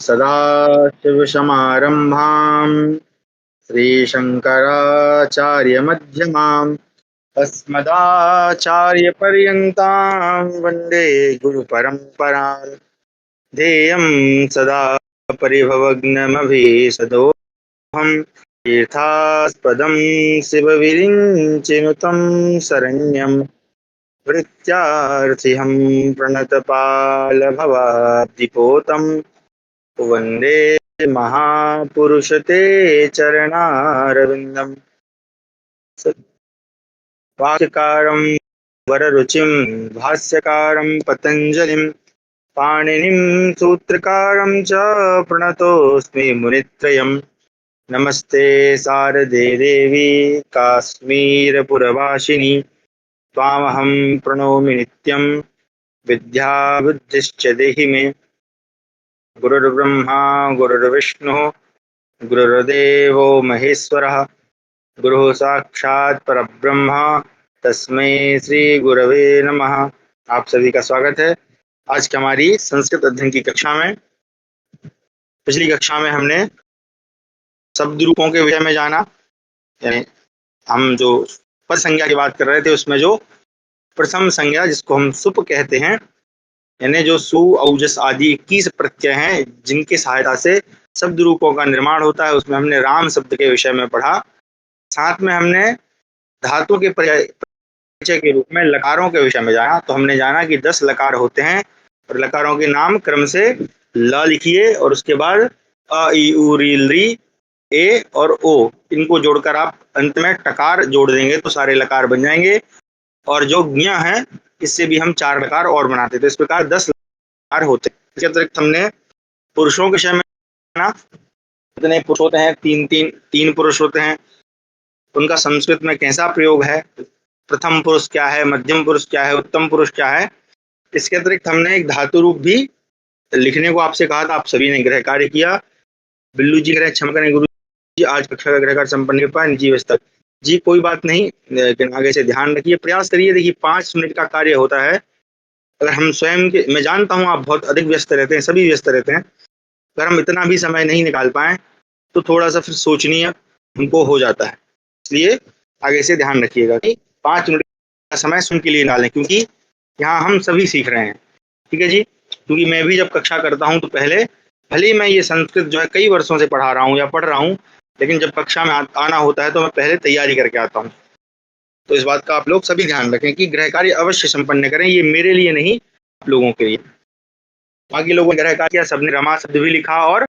सदाशिवसमारम्भां श्रीशङ्कराचार्यमध्यमाम् अस्मदाचार्यपर्यन्तां वन्दे गुरुपरम्पराम्। ध्येयं सदा परिभवग्नमभिसदोहम् तीर्थास्पदं शिवविरिञ्चिनुतं शरण्यं वृत्यार्थिहं प्रणतपालभवाब्धिपोतं वन्दे महापुरुषते चरणारविन्दम्। वाक्यकारं वररुचिं भाष्यकारं पतञ्जलिं पाणिनिं सूत्रकारं च प्रणतोऽस्मि मुनित्रयम्। नमस्ते शारदे देवी काश्मीरपुरवासिनी त्वामहं प्रणौमि नित्यं विद्याबुद्धिश्च देहि मे। गुरुर्ब्रह्मा गुरुर्विष्णुः गुरुर्देवो महेश्वरः गुरुः साक्षात् परब्रह्म तस्मै श्री गुरवे नमः। आप सभी का स्वागत है आज की हमारी संस्कृत अध्ययन की कक्षा में। पिछली कक्षा में हमने शब्द रूपों के विषय में जाना, यानी हम जो पद संज्ञा की बात कर रहे थे उसमें जो प्रथम संज्ञा जिसको हम सुप कहते हैं, यानी जो सु औजस आदि 21 प्रत्यय हैं जिनकी सहायता से शब्द रूपों का निर्माण होता है, उसमें हमने राम शब्द के विषय में पढ़ा। साथ में हमने धातु के परिचय के रूप में लकारों के विषय में जाना। तो हमने जाना कि 10 लकार होते हैं और लकारों के नाम क्रम से ल लिखिए और उसके बाद अ ई उ री री ए और ओ, इनको जोड़कर आप अंत में टकार जोड़ देंगे तो सारे लकार बन जाएंगे। और जो ज्ञ है इससे भी हम 4 लकार और बनाते थे। इस प्रकार 10 लकार होते हैं। इसके अतिरिक्त हमने पुरुषों के विषय में जाना। कितने पुरुष होते हैं? तीन पुरुष होते हैं। उनका संस्कृत में कैसा प्रयोग है, प्रथम पुरुष क्या है, मध्यम पुरुष क्या है, उत्तम पुरुष क्या है। इसके अतिरिक्त हमने एक धातु रूप भी लिखने को आपसे कहा था, आप सभी ने गृह कार्य किया। बिल्लू जी कह रहे हैं क्षमा करें गुरु जी, आज कक्षा का गृह कार्य संपन्न कर पाए निजी व्यस्तक जी, कोई बात नहीं, लेकिन आगे से ध्यान रखिए, प्रयास करिए। देखिए 5 मिनट का कार्य होता है। अगर हम स्वयं के, मैं जानता हूँ आप बहुत अधिक व्यस्त रहते हैं, सभी व्यस्त रहते हैं, अगर हम इतना भी समय नहीं निकाल पाए तो थोड़ा सा फिर सोचनीय हमको हो जाता है। इसलिए आगे से ध्यान रखिएगा कि 5 मिनट का समय स्वयं के लिए डालें, क्योंकि यहाँ हम सभी सीख रहे हैं। ठीक है जी, क्योंकि मैं भी जब कक्षा करता हूँ तो पहले भले ही मैं ये संस्कृत जो है कई वर्षों से पढ़ा रहा हूँ या पढ़ रहा हूँ, लेकिन जब कक्षा में आना होता है तो मैं पहले तैयारी करके आता हूँ। तो इस बात का आप लोग सभी ध्यान रखें कि गृह कार्य अवश्य संपन्न करें। ये मेरे लिए नहीं, आप लोगों के लिए। बाकी लोगों ने गृह कार्य किया, सबने रमा शब्द भी लिखा और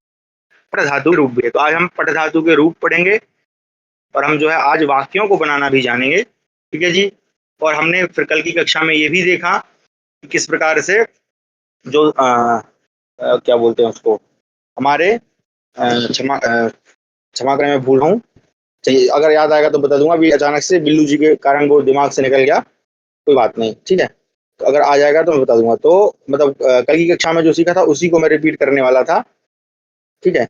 पट धातु रूप भी है। तो आज हम पट धातु के रूप पढ़ेंगे और हम जो है आज वाक्यों को बनाना भी जानेंगे। ठीक है जी। और हमने फिर कल की कक्षा में ये भी देखा कि किस प्रकार से जो क्या बोलते हैं उसको, हमारे क्षमा करें मैं भूल रहा हूँ, चाहिए अगर याद आएगा तो बता दूंगा। अभी अचानक से बिल्लू जी के कारण वो दिमाग से निकल गया, कोई बात नहीं, ठीक है। तो अगर आ जाएगा तो मैं बता दूंगा। तो मतलब कल की कक्षा में जो सीखा था उसी को मैं रिपीट करने वाला था। ठीक है।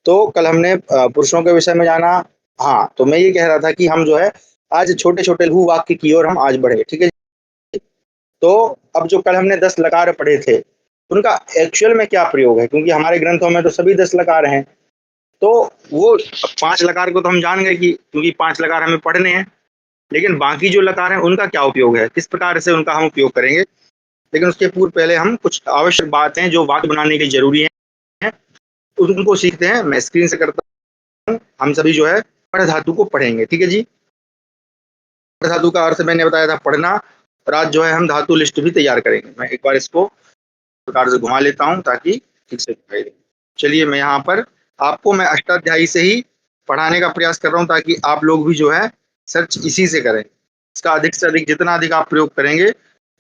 तो कल हमने पुरुषों के विषय में जाना। हाँ, तो मैं ये कह रहा था कि हम जो है आज छोटे छोटे लघु वाक्य की ओर हम आज बढ़े। ठीक है। तो अब जो कल हमने 10 लकार पढ़े थे उनका एक्चुअल में क्या प्रयोग है, क्योंकि हमारे ग्रंथों में तो सभी 10 लकार हैं। तो वो 5 लकार को तो हम जान गए कि क्योंकि 5 लकार हमें पढ़ने हैं, लेकिन बाकी जो लकार हैं उनका क्या उपयोग है, किस प्रकार से उनका हम उपयोग करेंगे। लेकिन उसके पूर्व पहले हम कुछ आवश्यक बातें जो वाक्य बनाने के लिए जरूरी है उनको सीखते हैं। मैं स्क्रीन से करता हूँ। हम सभी जो है पठ धातु को पढ़ेंगे। ठीक है जी। पठ धातु का अर्थ मैंने बताया था पढ़ना, और आज जो है हम धातु लिस्ट भी तैयार करेंगे। मैं एक बार इसको प्रकार से घुमा लेता हूँ ताकि ठीक से दिखाई दे। चलिए, मैं यहाँ पर आपको मैं अष्टाध्यायी से ही पढ़ाने का प्रयास कर रहा हूँ ताकि आप लोग भी जो है सर्च इसी से करें। इसका अधिक से अधिक जितना अधिक आप प्रयोग करेंगे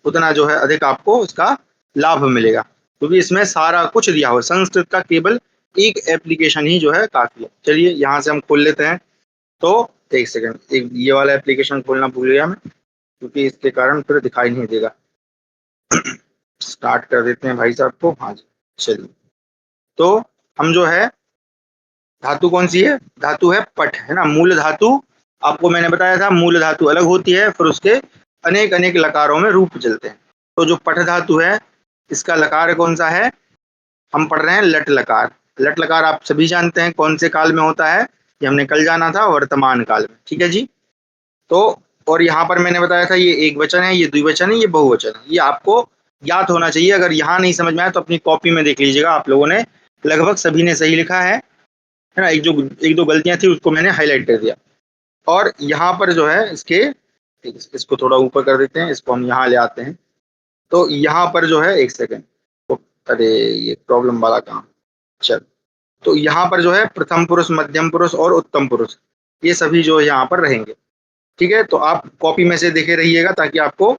उतना जो है अधिक आपको इसका लाभ मिलेगा, क्योंकि इसमें सारा कुछ दिया हुआ। संस्कृत का केवल एक एप्लीकेशन ही जो है काफी है। चलिए यहाँ से हम खोल लेते हैं। तो एक सेकंड, एक ये वाला एप्लीकेशन खोलना भूल गया मैं, क्योंकि इसके कारण फिर दिखाई नहीं देगा। स्टार्ट कर देते हैं भाई साहब को। हाँ जी, चलिए। तो हम जो है धातु कौन सी है, धातु है पठ, है ना। मूल धातु आपको मैंने बताया था, मूल धातु अलग होती है, फिर उसके अनेक अनेक लकारों में रूप चलते हैं। तो जो पठ धातु है इसका लकार कौन सा है, हम पढ़ रहे हैं लट लकार। लट लकार आप सभी जानते हैं कौन से काल में होता है, ये हमने कल जाना था, वर्तमान काल में। ठीक है जी। तो और यहाँ पर मैंने बताया था ये एक वचन है, ये द्विवचन है, ये बहुवचन है, ये आपको ज्ञात होना चाहिए। अगर यहाँ नहीं समझ में आया तो अपनी कॉपी में देख लीजिएगा, आप लोगों ने लगभग सभी ने सही लिखा है ना। एक दो गलतियां थी उसको मैंने हाईलाइट कर दिया। और यहाँ पर जो है इसको थोड़ा ऊपर कर देते हैं, इसको हम यहाँ ले आते हैं। तो यहाँ पर जो है एक सेकेंड, अरे ये प्रॉब्लम वाला काम, चल। तो यहाँ पर जो है प्रथम पुरुष, मध्यम पुरुष और उत्तम पुरुष, ये सभी जो यहाँ पर रहेंगे। ठीक है, तो आप कॉपी में से देखे रहिएगा ताकि आपको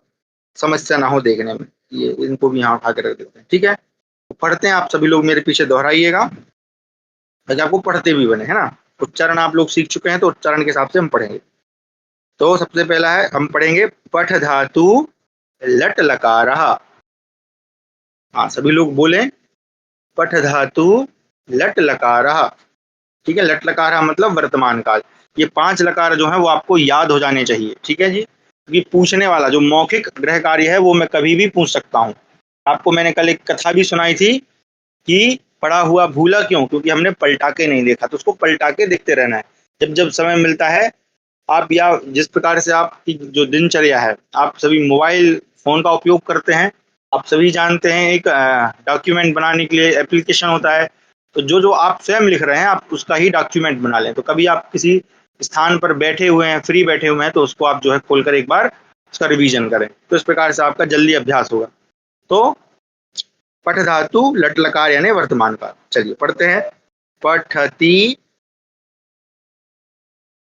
समस्या ना हो देखने में। ये इनको भी यहाँ उठा के रख देते हैं। ठीक है, तो पढ़ते हैं, आप सभी लोग मेरे पीछे दोहराइएगा ताकि आपको पढ़ते भी बने, है ना। उच्चारण आप लोग सीख चुके हैं तो उच्चारण के हिसाब से हम पढ़ेंगे। तो सबसे पहला है, हम पढ़ेंगे पठ धातु लट लकारः। हाँ, सभी लोग बोलें, पठ धातु लट लकारः। ठीक है, लट लकारः मतलब वर्तमान काल। ये 5 लकार जो है वो आपको याद हो जाने चाहिए। ठीक है जी, क्योंकि पूछने वाला जो मौखिक गृह कार्य है वो मैं कभी भी पूछ सकता हूँ। आपको मैंने कल एक कथा भी सुनाई थी कि पढ़ा हुआ भूला क्यों, क्योंकि हमने पलटा के नहीं देखा। तो उसको पलटा के देखते रहना है जब जब समय मिलता है। आप या जिस प्रकार से आपकी जो दिनचर्या है, आप सभी मोबाइल फोन का उपयोग करते हैं, आप सभी जानते हैं एक डॉक्यूमेंट बनाने के लिए एप्लीकेशन होता है। तो जो जो आप स्वयं लिख रहे हैं आप उसका ही डॉक्यूमेंट बना लें। तो कभी आप किसी स्थान पर बैठे हुए हैं, फ्री बैठे हुए हैं, तो उसको आप जो है खोलकर एक बार उसका रिवीजन करें। तो इस प्रकार से आपका जल्दी अभ्यास होगा। तो पठ धातु लट लकार यानी वर्तमान काल। चलिए पढ़ते हैं। पठति,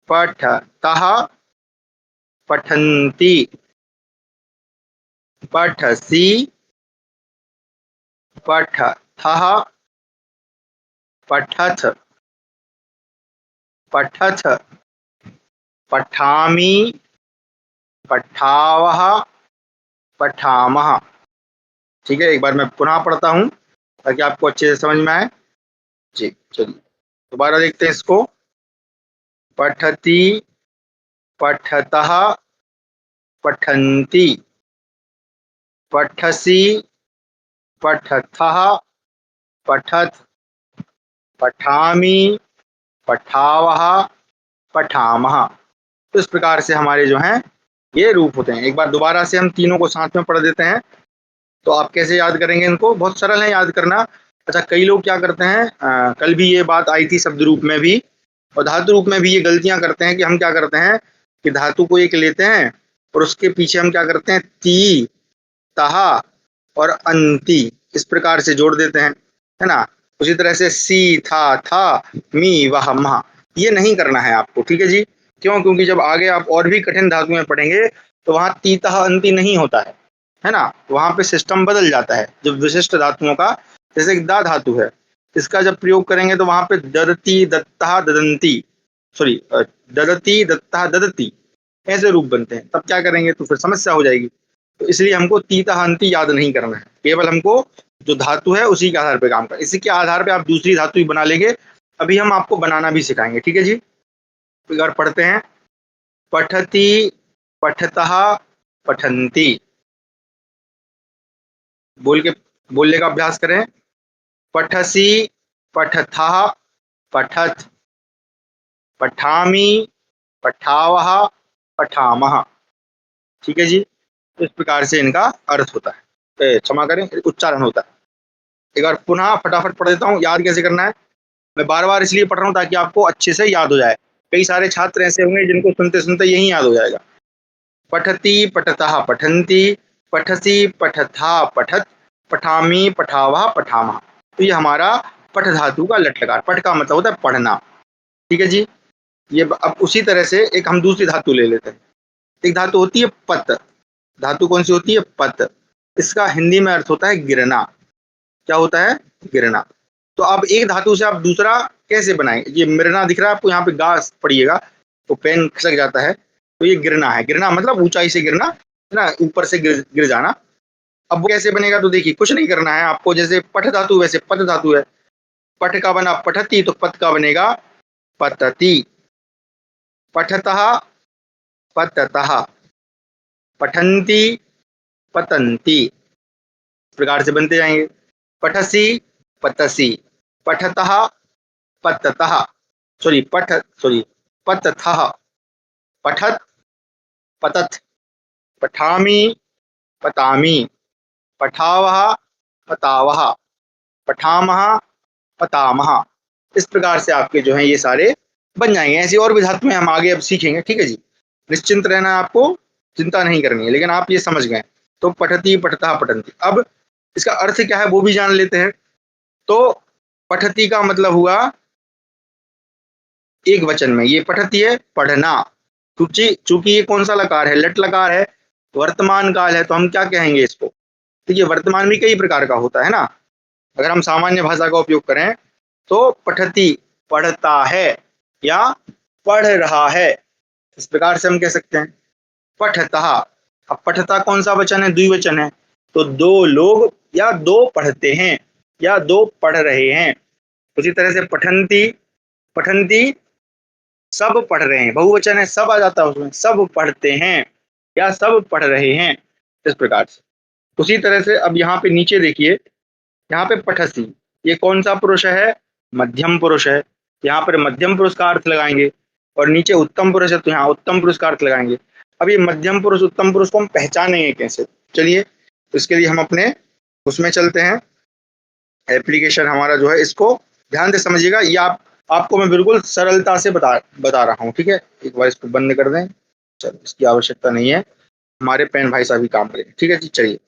पठतः, पठन्ति, पठसि, पठथः, पठथ, पठथ, पठामि, पठावः, पठामः। ठीक है, एक बार मैं पुनः पढ़ता हूँ ताकि आपको अच्छे से समझ में आए जी। चलिए दोबारा देखते हैं इसको। पठति, पठतः, पठन्ति, पठसि, पठथः, पठथ, पठामि, पठावः, पठामः। तो इस प्रकार से हमारे जो हैं ये रूप होते हैं। एक बार दोबारा से हम तीनों को साथ में पढ़ देते हैं। तो आप कैसे याद करेंगे इनको, बहुत सरल है याद करना। अच्छा, कई लोग क्या करते हैं, कल भी ये बात आई थी शब्द रूप में भी और धातु रूप में भी ये गलतियां करते हैं कि हम क्या करते हैं कि धातु को एक लेते हैं और उसके पीछे हम क्या करते हैं, ती, तहा और अंति इस प्रकार से जोड़ देते हैं, है ना। उसी तरह से सी, था, मी, वह, महा, ये नहीं करना है आपको। ठीक है जी, क्यों, क्योंकि जब आगे आप और भी कठिन धातुएं पढ़ेंगे तो वहां ती, तहा, अंति नहीं होता है ना। वहां पे सिस्टम बदल जाता है जब विशिष्ट धातुओं का, जैसे दा धातु है, इसका जब प्रयोग करेंगे तो वहां पे ददती, दत्ता, ददंती, सॉरी, ददती, दत्ता, ददती ऐसे रूप बनते हैं। तब क्या करेंगे तो फिर समस्या हो जाएगी। तो इसलिए हमको तीता हंती याद नहीं करना है, केवल हमको जो धातु है उसी के आधार पर काम करना। इसी के आधार पर आप दूसरी धातु भी बना लेंगे। अभी हम आपको बनाना भी सिखाएंगे। ठीक है जी, एक बार पढ़ते हैं। पठति, पठतः, पठन्ति, बोलने का अभ्यास करें। पठसि, पठथः, पठथ, पठामि, पठावः, पठामः। ठीक है जी, तो इस प्रकार से इनका अर्थ होता है, क्षमा करें, उच्चारण होता है। एक बार पुनः फटाफट पढ़ देता हूँ। याद कैसे करना है, मैं बार बार इसलिए पढ़ रहा हूँ ताकि आपको अच्छे से याद हो जाए। कई सारे छात्र ऐसे होंगे जिनको सुनते सुनते यही याद हो जाएगा। पठति, पठतः, पठन्ति, पठसि, पठथा, पठत, पठामि, पठावः, पठामः। तो ये हमारा पठ धातु का लट लकार। पठ का मतलब होता है पढ़ना। ठीक है जी, ये अब उसी तरह से एक हम दूसरी धातु ले लेते हैं। एक धातु होती है पत। धातु कौन सी होती है, पत। इसका हिंदी में अर्थ होता है गिरना। क्या होता है, गिरना। तो अब एक धातु से आप दूसरा कैसे बनाएं, ये मिरना दिख रहा है आपको, यहाँ पे गा पड़िएगा तो पेन खसक जाता है। तो ये गिरना है। गिरना मतलब ऊंचाई से गिरना, है ना, ऊपर से गिर जाना। अब वो कैसे बनेगा, तो देखिए कुछ नहीं करना है आपको। जैसे पठ धातु वैसे पत धातु है। पठ का बना पठती, तो पत का बनेगा पतति। पठतः, पततः, पठन्ति, पतन्ति, इस प्रकार से बनते जाएंगे। पठसी, पतसी, पठतः, पततः, पतथः, पठत, पतथ, पठामि, पतामि, पठावः, पतावः, पठामः, पतामः। इस प्रकार से आपके जो है ये सारे बन जाएंगे। ऐसी और भी धातुएं हम आगे अब सीखेंगे, ठीक है जी। निश्चिंत रहना, आपको चिंता नहीं करनी है, लेकिन आप ये समझ गए। तो पठती, पठता, पठन्ति। अब इसका अर्थ क्या है वो भी जान लेते हैं। तो पठती का मतलब हुआ एक वचन में, ये पठती है पढ़ना। चूंकि ये कौन सा लकार है, लट लकार है, वर्तमान काल है, तो हम क्या कहेंगे इसको। देखिए वर्तमान भी कई प्रकार का होता है ना। अगर हम सामान्य भाषा का उपयोग करें तो पठती पढ़ता है या पढ़ रहा है, इस प्रकार से हम कह सकते हैं। पठता, अब पठता कौन सा वचन है, द्विवचन है, तो दो लोग या दो पढ़ते हैं या दो पढ़ रहे हैं। उसी तरह से पठंती, पठंती सब पढ़ रहे हैं, बहुवचन है, सब आ जाता है उसमें, सब पढ़ते हैं या सब पढ़ रहे हैं, इस प्रकार से। उसी तरह से अब यहाँ पे नीचे देखिए, यहाँ पे पठसी, ये कौन सा पुरुष है, मध्यम पुरुष है। यहाँ पर मध्यम पुरुष का अर्थ लगाएंगे, और नीचे उत्तम पुरुष है तो यहाँ उत्तम पुरुष का अर्थ लगाएंगे। अब ये मध्यम पुरुष उत्तम पुरुष को हम पहचानेंगे कैसे, चलिए इसके लिए हम अपने उसमें चलते हैं। एप्लीकेशन हमारा जो है, इसको ध्यान से समझिएगा। ये आपको मैं बिल्कुल सरलता से बता रहा हूँ, ठीक है। एक बार इसको बंद कर दें, चलो इसकी आवश्यकता नहीं है, हमारे पेन भाई साहब ही काम करेंगे, ठीक है जी। चलिए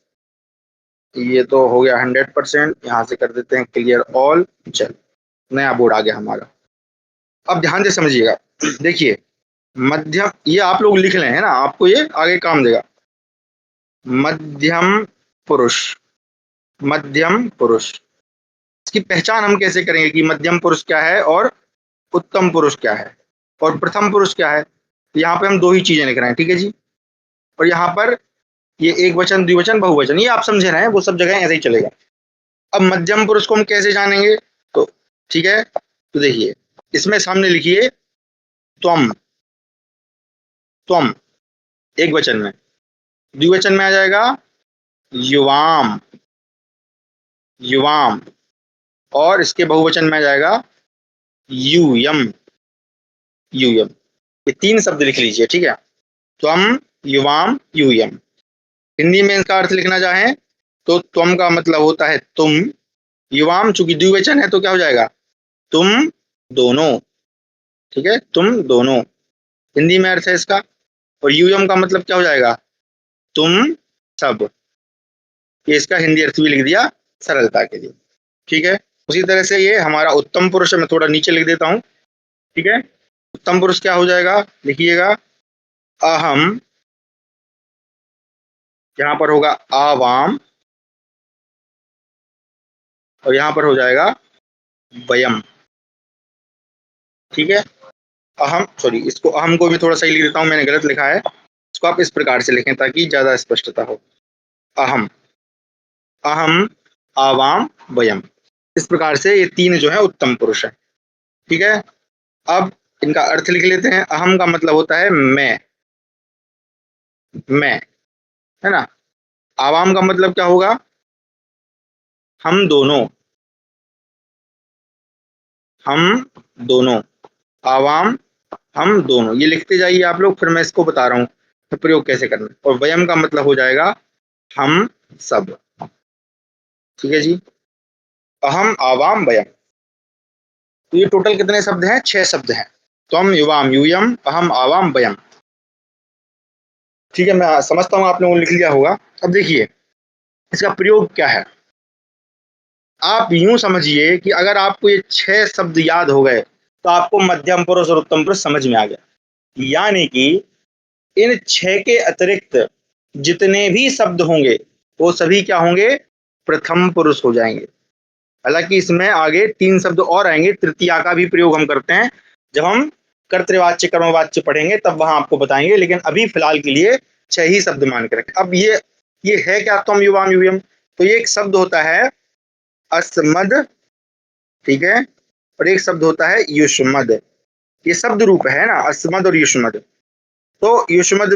ये तो हो गया 100%, यहाँ से कर देते हैं क्लियर ऑल। चल नया बोर्ड आ गया हमारा। अब ध्यान से समझिएगा, देखिए मध्यम, ये आप लोग लिख लें है ना, आपको ये आगे काम देगा। मध्यम पुरुष, मध्यम पुरुष, इसकी पहचान हम कैसे करेंगे कि मध्यम पुरुष क्या है और उत्तम पुरुष क्या है और प्रथम पुरुष क्या है। यहाँ पे हम दो ही चीजें लिख रहे हैं, ठीक है जी। और यहाँ पर ये एक वचन, द्विवचन, बहुवचन, ये आप समझे रहे हैं, वो सब जगह ऐसे ही चलेगा। अब मध्यम पुरुष को हम कैसे जानेंगे, तो ठीक है, तो देखिए इसमें सामने लिखिए त्वम, त्वम एक वचन में, द्विवचन में आ जाएगा युवाम, युवाम, और इसके बहुवचन में आ जाएगा यूयम, यूयम। ये तीन शब्द लिख लीजिए, ठीक है। त्वम, युवाम, यूयम। हिंदी में इसका अर्थ लिखना चाहें तो त्वम का मतलब होता है तुम, युवाम चूंकि द्विवचन है तो क्या हो जाएगा, तुम दोनों, ठीक है, तुम दोनों, हिंदी में अर्थ है इसका। और यूयम का मतलब क्या हो जाएगा, तुम सब। ये इसका हिंदी अर्थ भी लिख दिया सरलता के लिए, ठीक है। उसी तरह से ये हमारा उत्तम पुरुष है, मैं थोड़ा नीचे लिख देता हूँ, ठीक है। उत्तम पुरुष क्या हो जाएगा, लिखिएगा अहम, यहाँ पर होगा आवाम, और यहाँ पर हो जाएगा वयम, ठीक है। अहम, सॉरी, इसको अहम को भी थोड़ा सही लिख देता हूँ, मैंने गलत लिखा है, इसको आप इस प्रकार से लिखें ताकि ज्यादा स्पष्टता हो। अहम, अहम, आवाम, वयम, इस प्रकार से ये तीन जो है उत्तम पुरुष है, ठीक है। अब इनका अर्थ लिख लेते हैं। अहम का मतलब होता है मैं, है ना। आवाम का मतलब क्या होगा, हम दोनों, हम दोनों, आवाम हम दोनों, ये लिखते जाइए आप लोग, फिर मैं इसको बता रहा हूँ तो प्रयोग कैसे करना है। और वयम का मतलब हो जाएगा हम सब, ठीक है जी। अहम, आवाम, वयम, तो ये टोटल कितने शब्द हैं, 6 शब्द हैं। त्वम, युवाम, यूयम, अहम, आवाम, वयम, ठीक है। मैं समझता हूँ आप लोगों ने लिख लिया होगा। अब देखिए इसका प्रयोग क्या है। आप यूं समझिए कि अगर आपको ये 6 शब्द याद हो गए तो आपको मध्यम पुरुष और उत्तम पुरुष समझ में आ गया। यानी कि इन 6 के अतिरिक्त जितने भी शब्द होंगे वो सभी क्या होंगे, प्रथम पुरुष हो जाएंगे। हालांकि इसमें आगे 3 शब्द और आएंगे, तृतीया का भी प्रयोग हम करते हैं, जब हम कर्तृवाच्य कर्मवाच्य पढ़ेंगे तब वहां आपको बताएंगे, लेकिन अभी फिलहाल के लिए 6 ही शब्द मान के रखें। अब ये है क्या, त्वम, युवाम, यूयम, तो ये एक शब्द होता है अस्मद, ठीक है, और एक शब्द होता है युष्मद। ये शब्द रूप है ना, अस्मद और युष्मद। तो युष्मद,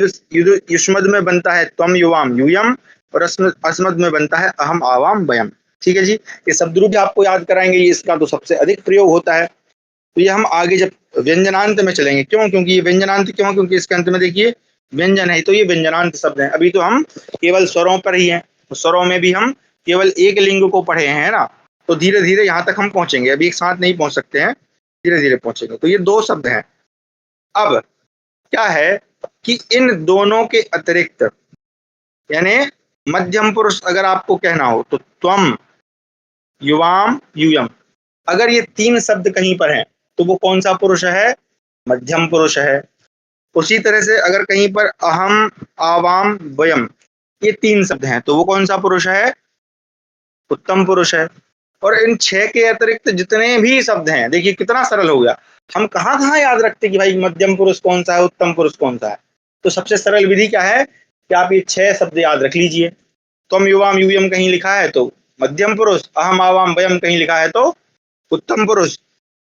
युष्मद में बनता है त्वम, युवाम, यूयम, और अस्मद में बनता है अहम, आवाम, वयम। ठीक है जी। ये शब्द रूप भी आपको याद कराएंगे, ये इसका तो सबसे अधिक प्रयोग होता है। तो ये हम आगे जब व्यंजनांत में चलेंगे, क्यों, क्योंकि ये व्यंजनांत क्यों, क्योंकि इसके अंत में देखिए व्यंजन है, तो ये व्यंजनांत शब्द है। अभी तो हम केवल स्वरों पर ही हैं, तो स्वरों में भी हम केवल एक लिंग को पढ़े हैं ना, तो धीरे धीरे यहाँ तक हम पहुंचेंगे, अभी एक साथ नहीं पहुंच सकते हैं, धीरे धीरे पहुंचेंगे। तो ये दो शब्द हैं। अब क्या है कि इन दोनों के अतिरिक्त, यानी मध्यम पुरुष अगर आपको कहना हो तो त्वम, युवाम, यूयम, अगर ये तीन शब्द कहीं पर हैं तो वो कौन सा पुरुष है? मध्यम पुरुष है। उसी तरह से अगर कहीं पर अहम, आवाम, वयम, ये तीन शब्द हैं तो वो कौन सा पुरुष है? उत्तम पुरुष है। और इन छह के अतिरिक्त जितने भी शब्द हैं, देखिए कितना सरल हो गया। हम कहाँ कहाँ याद रखते कि भाई मध्यम पुरुष कौन सा है, उत्तम पुरुष कौन सा है? तो सबसे सरल विधि क्या है कि आप ये छह शब्द याद रख लीजिए। तुम, युवाम, यूयम कहीं लिखा है तो मध्यम पुरुष, अहम, आवाम, वयम कहीं लिखा है तो उत्तम पुरुष।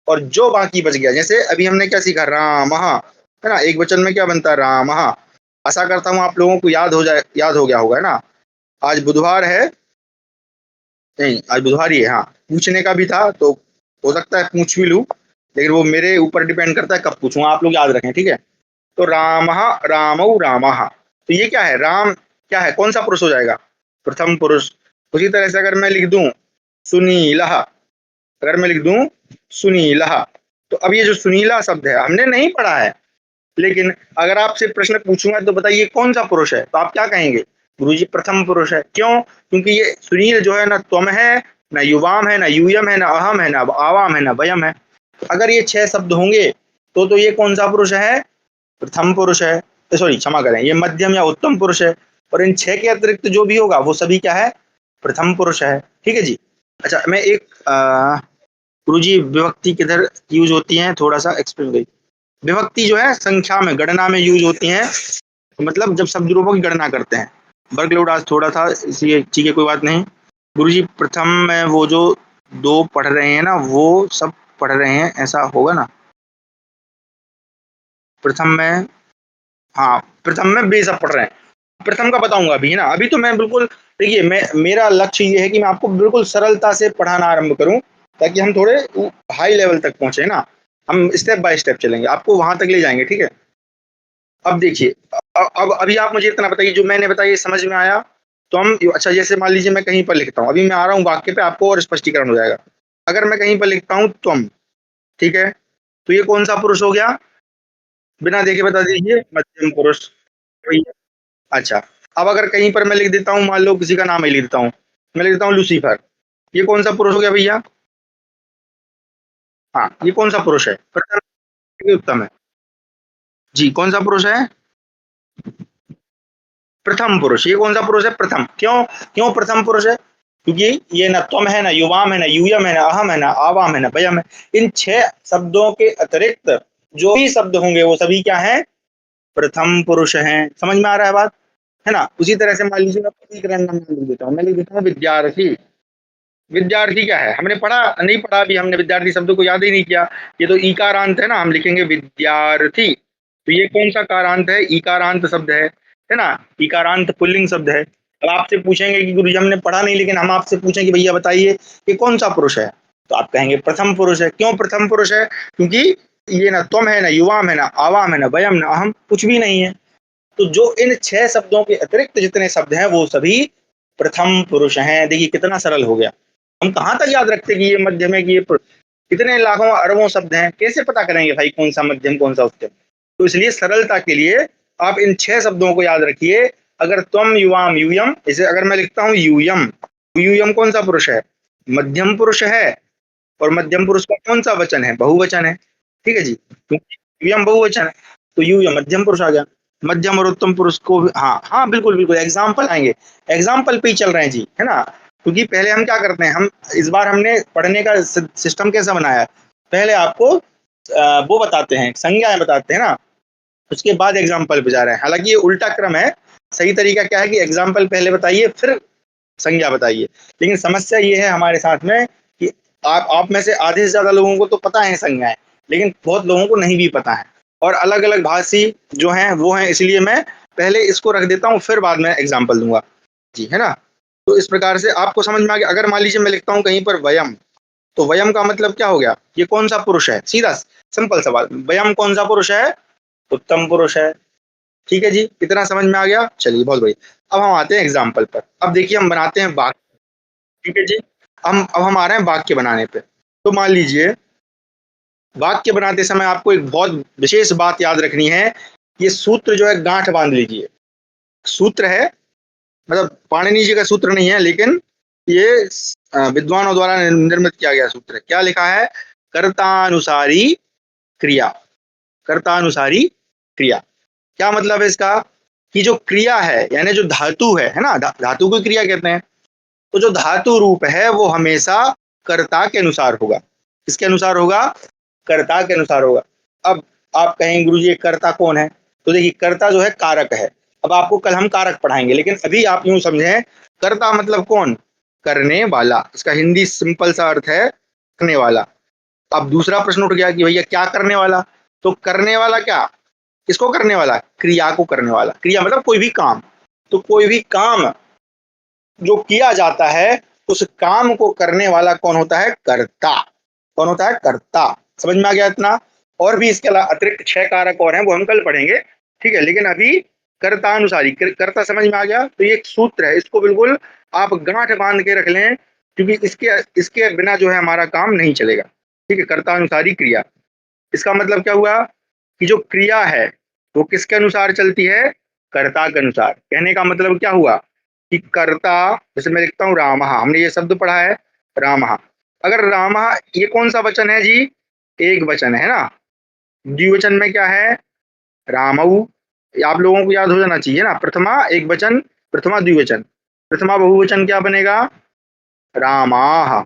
और जो बाकी बच गया, जैसे अभी हमने क्या सीखा, राम, है ना, एक वचन में क्या बनता है? राम। आशा करता हूँ आप लोगों को याद हो गया होगा, है ना। आज बुधवार है, नहीं आज बुधवार ही है, हाँ। पूछने का भी था तो हो सकता है पूछ भी लूं, लेकिन वो मेरे ऊपर डिपेंड करता है कब पूछूं, आप लोग याद रखें, ठीक है। तो राम, रामौ, रामः, तो ये क्या है? राम क्या है, कौन सा पुरुष हो जाएगा? प्रथम पुरुष। उसी तरह से अगर मैं लिख दूं सुनीलः, अगर मैं लिख दूं सुनीलः, तो अब ये जो सुनीला शब्द है हमने नहीं पढ़ा है, लेकिन अगर आपसे प्रश्न पूछूंगा तो बताइए कौन सा पुरुष है, तो आप क्या कहेंगे? गुरुजी प्रथम पुरुष है। क्यों? क्योंकि ये सुनील जो है ना त्वम है, ना युवाम है, ना यूयम है, ना अहम है, ना आवाम है, ना वयम है। तो अगर ये छह शब्द होंगे तो ये कौन सा पुरुष है? प्रथम पुरुष है। सॉरी, क्षमा करें, ये मध्यम या उत्तम पुरुष है। और इन छह के अतिरिक्त जो भी होगा वो सभी क्या है? प्रथम पुरुष है। ठीक है जी। अच्छा, मैं एक गुरुजी विभक्ति किधर यूज होती है थोड़ा सा एक्सप्लेन करिए। विभक्ति जो है संख्या में, गणना में यूज होती है, मतलब जब शब्द रूपों की गणना करते हैं। वर्कलोड आज थोड़ा था इसलिए, ठीक है कोई बात नहीं। गुरुजी प्रथम में वो जो दो पढ़ रहे हैं ना वो सब पढ़ रहे हैं, ऐसा होगा ना? प्रथम में, हाँ प्रथम में बे सब पढ़ रहे हैं। प्रथम का बताऊंगा अभी, है ना। अभी तो मैं बिल्कुल, देखिए मैं, मेरा लक्ष्य ये है कि मैं आपको बिल्कुल सरलता से पढ़ाना आरंभ करूं, ताकि हम थोड़े हाई लेवल तक पहुंचे ना। हम स्टेप बाय स्टेप चलेंगे, आपको वहां तक ले जाएंगे, ठीक है। अब देखिए, अब अभी आप मुझे इतना बताइए, जो मैंने बताया ये समझ में आया? तो हम, अच्छा जैसे मान लीजिए मैं कहीं पर लिखता हूँ, अभी मैं आ रहा हूँ वाक्य पे, आपको और स्पष्टीकरण हो जाएगा। अगर मैं कहीं पर लिखता हूँ तुम, ठीक है, तो ये कौन सा पुरुष हो गया? बिना देखे बता दीजिए, मध्यम पुरुष। वही है। अच्छा, अब अगर कहीं पर मैं लिख देता हूँ, मान लो किसी का नाम ही लिख देता हूँ, मैं लिख देता हूँ लूसीफर, ये कौन सा पुरुष हो गया भैया? हाँ, ये कौन सा पुरुष है? प्रथम है कि उत्तम है? जी, कौन सा पुरुष है? प्रथम पुरुष। ये कौन सा पुरुष है? प्रथम। क्यों? क्यों प्रथम पुरुष है? क्योंकि ये ना त्वम है, ना युवाम है, ना यूयम है, ना अहम है, ना आवाम है, ना वयम है। इन छह शब्दों के अतिरिक्त जो भी शब्द होंगे वो सभी क्या है? प्रथम पुरुष हैं। समझ में आ रहा है बात, है ना। उसी तरह से मान लीजिए मैं एक रैंडम नाम लिख देता हूँ, मैं लिख देता हूँ विद्यार्थी। विद्यार्थी क्या है? हमने पढ़ा नहीं पढ़ा अभी, हमने विद्यार्थी शब्द को याद ही नहीं किया। ये तो ईकारांत है ना, हम लिखेंगे विद्यार्थी। तो ये कौन सा कारांत है? ईकारांत शब्द है ना। ईकारांत पुल्लिंग शब्द है। अब आपसे पूछेंगे कि गुरुजी हमने पढ़ा नहीं, लेकिन हम आपसे पूछें कि भैया बताइए ये कौन सा पुरुष है, तो आप कहेंगे प्रथम पुरुष है। क्यों प्रथम पुरुष है? क्योंकि ये ना तुम है, ना युवाम है, ना आवाम है, ना वयम, ना अहम, कुछ भी नहीं है। तो जो इन छह शब्दों के अतिरिक्त जितने शब्द हैं वो सभी प्रथम पुरुष हैं। देखिए कितना सरल हो गया। हम कहाँ तक याद रखते कि ये मध्यम है, कि ये कितने लाखों अरबों शब्द हैं, कैसे पता करेंगे भाई कौन सा मध्यम कौन सा उत्तम? तो इसलिए सरलता के लिए आप इन छह शब्दों को याद रखिए। अगर तुम, युवाम, यूयम, इसे अगर मैं लिखता हूँ यूयम, यूयम कौन सा पुरुष है? मध्यम पुरुष है। और मध्यम पुरुष का कौन सा वचन है? बहुवचन है। ठीक है जी, क्योंकि यूयम बहुवचन है तो यूयम मध्यम पुरुष आ गया। मध्यम और उत्तम पुरुष को हाँ हाँ बिल्कुल बिल्कुल एग्जाम्पल आएंगे, एग्जाम्पल पे ही चल रहे हैं जी, है ना। क्योंकि पहले हम क्या करते हैं, हम इस बार हमने पढ़ने का सिस्टम कैसा बनाया है, पहले आपको वो बताते हैं, संज्ञाएं बताते हैं ना, उसके बाद एग्जाम्पल पे जा रहे हैं। हालांकि ये उल्टा क्रम है, सही तरीका क्या है कि एग्जाम्पल पहले बताइए फिर संज्ञा बताइए। लेकिन समस्या ये है हमारे साथ में कि आप में से आधे से ज्यादा लोगों को तो पता है संज्ञाएं, लेकिन बहुत लोगों को नहीं भी पता है। और अलग अलग भाषी जो हैं वो हैं, इसलिए मैं पहले इसको रख देता हूँ, फिर बाद में एग्जाम्पल दूंगा जी, है ना। तो इस प्रकार से आपको समझ में आ गया। अगर मान लीजिए मैं लिखता हूं कहीं पर वयम, तो वयम का मतलब क्या हो गया, ये कौन सा पुरुष है, सीधा सिंपल सवाल, वयम कौन सा पुरुष है, उत्तम पुरुष है। ठीक है जी, इतना समझ में आ गया, चलिए बहुत बढ़िया। अब हम आते हैं एग्जाम्पल पर। अब देखिए हम बनाते हैं वाक्य। ठीक है जी, अब हम आ रहे हैं वाक्य बनाने पे। तो मान लीजिए वाक्य बनाते समय आपको एक बहुत विशेष बात याद रखनी है। ये सूत्र जो है गांठ बांध लीजिए। सूत्र है, मतलब पाणिनि जी का सूत्र नहीं है, लेकिन ये विद्वानों द्वारा निर्मित किया गया सूत्र है। क्या लिखा है, कर्तानुसारी क्रिया। कर्तानुसारी क्रिया क्या मतलब है इसका, कि जो क्रिया है यानी जो धातु है ना, धातु को क्रिया कहते हैं। तो जो धातु रूप है वो हमेशा कर्ता के अनुसार होगा। किसके अनुसार होगा, कर्ता के अनुसार होगा। अब आप कहेंगे गुरु जी ये कर्ता कौन है, तो देखिए कर्ता जो है कारक है। अब आपको कल हम कारक पढ़ाएंगे, लेकिन अभी आप यूं समझें कर्ता मतलब कौन, करने वाला। इसका हिंदी सिंपल सा अर्थ है करने वाला। अब दूसरा प्रश्न उठ गया कि भैया क्या करने वाला, तो करने वाला क्या, किसको करने वाला, क्रिया को करने वाला। क्रिया मतलब कोई भी काम। तो कोई भी काम जो किया जाता है उस काम को करने वाला कौन होता है, कर्ता। कौन होता है, कर्ता। समझ में आ गया इतना। और भी इसके अलावा अतिरिक्त 6 कारक और हैं, वो हम कल पढ़ेंगे। ठीक है, लेकिन अभी कर्तानुसारी, कर्ता समझ में आ गया। तो ये एक सूत्र है, इसको बिल्कुल आप गांठ बांध के रख लें, क्योंकि इसके इसके बिना जो है हमारा काम नहीं चलेगा। ठीक है, कर्तानुसारी क्रिया। इसका मतलब क्या हुआ कि जो क्रिया है वो किसके अनुसार चलती है, कर्ता के अनुसार। कहने का मतलब क्या हुआ कि कर्ता, जैसे मैं लिखता हूँ रामः, हमने ये शब्द पढ़ा है रामः। अगर रामः ये कौन सा वचन है जी, एक वचन है ना। द्विवचन में क्या है, रामऊ। आप लोगों को याद हो जाना चाहिए ना, प्रथमा एक वचन, प्रथमा द्विवचन, प्रथमा बहुवचन क्या बनेगा, रामाः।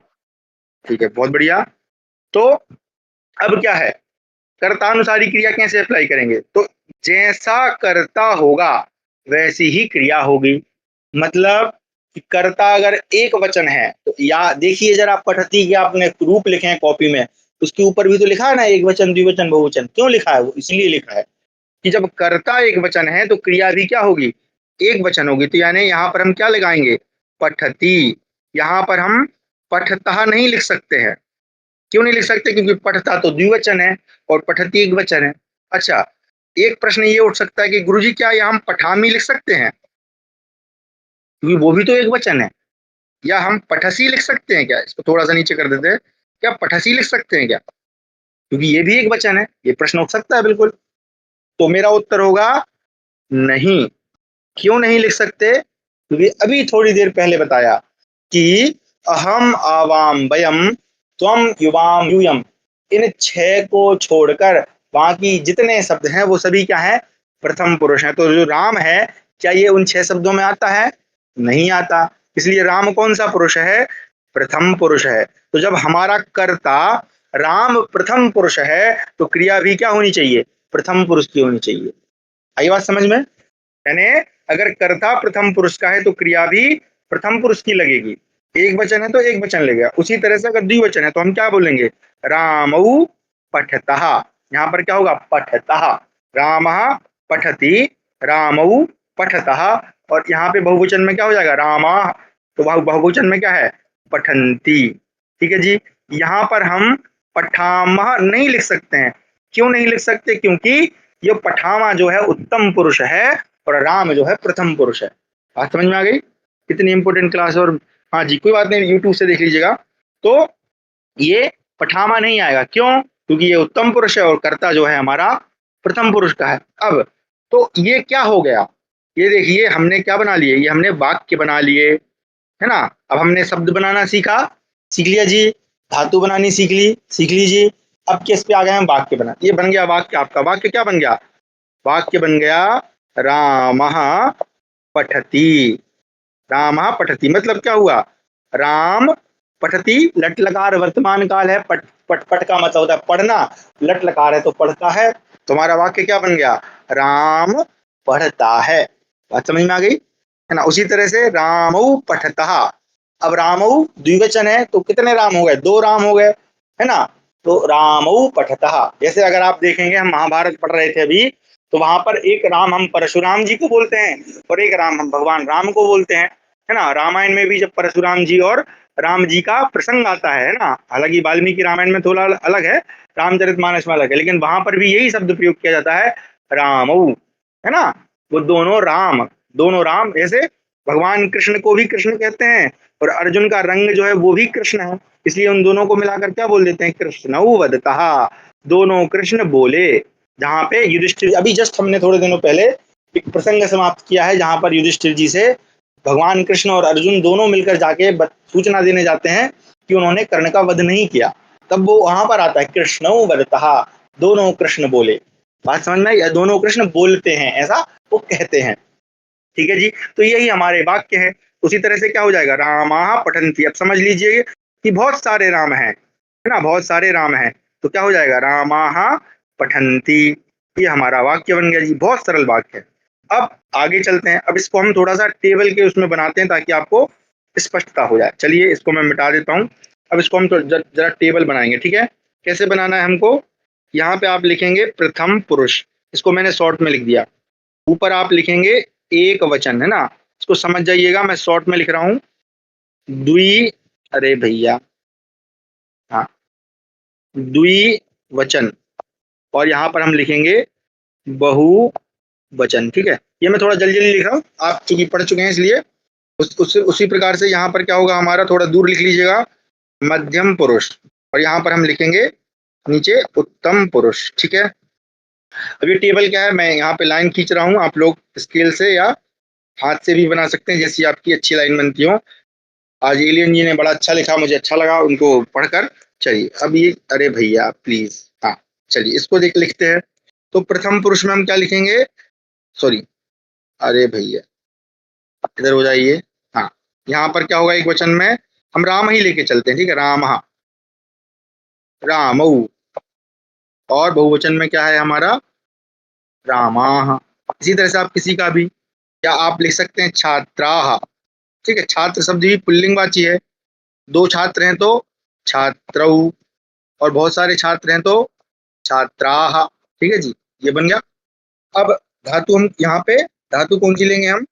ठीक है, बहुत बढ़िया। तो अब क्या है, कर्तानुसारी क्रिया कैसे अप्लाई करेंगे, तो जैसा कर्ता होगा वैसी ही क्रिया होगी। मतलब कि कर्ता अगर एक वचन है तो या देखिए जरा पठती के आपने रूप लिखे हैं कॉपी में, उसके ऊपर भी तो लिखा है ना एक वचन द्विवचन बहुवचन। क्यों लिखा है, वो इसलिए लिखा है कि जब कर्ता एक वचन है तो क्रिया भी क्या होगी, एक वचन होगी। तो यानी यहाँ पर हम क्या लगाएंगे, पठती। यहाँ पर हम पठता नहीं लिख सकते हैं। क्यों नहीं लिख सकते, क्योंकि पठता तो द्विवचन है और पठती एक वचन है। अच्छा, एक प्रश्न ये उठ सकता है कि गुरुजी क्या यहाँ हम पठामी लिख सकते हैं, क्योंकि वो भी तो एक वचन है। या हम पठसी लिख सकते हैं क्या, इसको थोड़ा सा नीचे कर देते हैं, क्या पठसी लिख सकते हैं क्या, क्योंकि ये भी एक वचन है। ये प्रश्न उठ सकता है बिल्कुल। तो मेरा उत्तर होगा नहीं। क्यों नहीं लिख सकते, क्योंकि अभी थोड़ी देर पहले बताया कि अहम आवाम वयम त्वम युवाम यूयम, इन 6 को छोड़कर बाकी जितने शब्द हैं वो सभी क्या है, प्रथम पुरुष हैं। तो जो राम है क्या ये उन 6 शब्दों में आता है, नहीं आता। इसलिए राम कौन सा पुरुष है, प्रथम पुरुष है। तो जब हमारा कर्ता राम प्रथम पुरुष है तो क्रिया भी क्या होनी चाहिए, प्रथम पुरुष की होनी चाहिए। आई बात समझ में, यानी अगर कर्ता प्रथम पुरुष का है तो क्रिया भी प्रथम पुरुष की लगेगी। एक वचन है तो एक वचन लगेगा। उसी तरह से अगर द्विवचन है तो हम क्या बोलेंगे, रामौ पठतः। यहाँ पर क्या होगा, पठतः। रामः पठति, रामौ पठतः। और यहाँ पे बहुवचन में क्या हो जाएगा, रामाः। तो बहुवचन में क्या है, पठन्ति। ठीक है जी, यहाँ पर हम पठामः नहीं लिख सकते हैं। क्यों नहीं लिख सकते, क्योंकि ये पठामा जो है उत्तम पुरुष है और राम जो है प्रथम पुरुष है। बात समझ में आ गई, कितनी इंपॉर्टेंट क्लास। और हाँ जी, कोई बात नहीं, यूट्यूब से देख लीजिएगा। तो ये पठामा नहीं आएगा, क्यों, क्योंकि ये उत्तम पुरुष है और कर्ता जो है हमारा प्रथम पुरुष का है। अब तो ये क्या हो गया, ये देखिए हमने क्या बना लिए, ये हमने वाक्य बना लिए, है ना। अब हमने शब्द बनाना सीखा, सीख लिया जी। धातु बनानी सीख लीजिए। अब किस पे आ गए हम, वाक्य बना, ये बन गया वाक्य। आपका वाक्य क्या बन गया, वाक्य बन गया रामः पठति। रामः पठति मतलब क्या हुआ, राम पठति, लट लकार वर्तमान काल है, पट पट पट का मतलब होता है पढ़ना, लट लकार है तो पढ़ता है। तुम्हारा वाक्य क्या बन गया, राम पढ़ता है। बात समझ में आ गई, है ना। उसी तरह से रामौ पठतः। अब रामौ द्विवचन है तो कितने राम हो गए, 2 राम हो गए, है ना। तो रामौ पठतः। जैसे अगर आप देखेंगे हम महाभारत पढ़ रहे थे अभी, तो वहां पर एक राम हम परशुराम जी को बोलते हैं और एक राम हम भगवान राम को बोलते हैं। है ना। रामायण में भी जब परशुराम जी और राम जी का प्रसंग आता है ना, हालांकि वाल्मीकि रामायण में थोड़ा अलग है, रामचरितमानस में अलग है, लेकिन वहां पर भी यही शब्द प्रयोग किया जाता है, रामऊ, है ना। वो दोनों राम, जैसे भगवान कृष्ण को भी कृष्ण कहते हैं और अर्जुन का रंग जो है वो भी कृष्ण है, इसलिए उन दोनों को मिलाकर क्या बोल देते हैं, कृष्णऊ वदतः, दोनों कृष्ण बोले। जहां पे युधिष्ठिर, अभी जस्ट हमने थोड़े दिनों पहले एक प्रसंग समाप्त किया है जहां पर युधिष्ठिर जी से भगवान कृष्ण और अर्जुन दोनों मिलकर जाके सूचना देने जाते हैं कि उन्होंने कर्ण का वध नहीं किया, तब वो वहां पर आता है कृष्णो वदतः, दोनों कृष्ण बोले। बात समझ में आई? दोनों कृष्ण बोलते हैं, ऐसा वो कहते हैं। ठीक है जी, तो यही हमारे वाक्य है। उसी तरह से क्या हो जाएगा, रामा पठंती। अब समझ लीजिए कि बहुत सारे राम हैं, है ना, बहुत सारे राम हैं, तो क्या हो जाएगा, रामा पठंती। ये हमारा वाक्य बन गया जी, बहुत सरल वाक्य है। अब आगे चलते हैं, अब इसको हम थोड़ा सा टेबल के उसमें बनाते हैं ताकि आपको स्पष्टता हो जाए। चलिए इसको मैं मिटा देता हूँ। अब इसको हम जरा टेबल बनाएंगे, ठीक है। कैसे बनाना है हमको, यहाँ पे आप लिखेंगे प्रथम पुरुष, इसको मैंने शॉर्ट में लिख दिया। ऊपर आप लिखेंगे एक वचन, है ना, इसको समझ जाइएगा, मैं शॉर्ट में लिख रहा हूँ, द्वि, अरे भैया, हाँ, द्विवचन। और यहाँ पर हम लिखेंगे बहुवचन, ठीक है। ये मैं थोड़ा जल्दी जल्दी लिख रहा हूँ, आप चूंकि पढ़ चुके हैं इसलिए। उसी प्रकार से यहाँ पर क्या होगा हमारा, थोड़ा दूर लिख लीजिएगा, मध्यम पुरुष, और यहाँ पर हम लिखेंगे नीचे उत्तम पुरुष, ठीक है। अब ये टेबल क्या है, मैं यहाँ पे लाइन खींच रहा हूँ, आप लोग स्केल से या हाथ से भी बना सकते हैं, जैसी आपकी अच्छी लाइन बनती हो। आज एलियन जी ने बड़ा अच्छा लिखा, मुझे अच्छा लगा उनको पढ़कर। चलिए अब ये, अरे भैया प्लीज, हाँ, चलिए इसको देख लिखते हैं। तो प्रथम पुरुष में हम क्या लिखेंगे, सॉरी, अरे भैया इधर हो जाइए, हाँ, यहाँ पर क्या होगा, एक वचन में हम राम ही लेके चलते हैं, ठीक है, राम, रामऊ। और बहुवचन में क्या है हमारा, रामाः। इसी तरह से आप किसी का भी, या आप लिख सकते हैं छात्राः, ठीक है, छात्र शब्द भी पुल्लिंगवाची है, दो छात्र हैं तो छात्रौ, और बहुत सारे छात्र हैं तो छात्राः, ठीक है जी, ये बन गया। अब धातु हम यहाँ पे, धातु कौन सी लेंगे हम,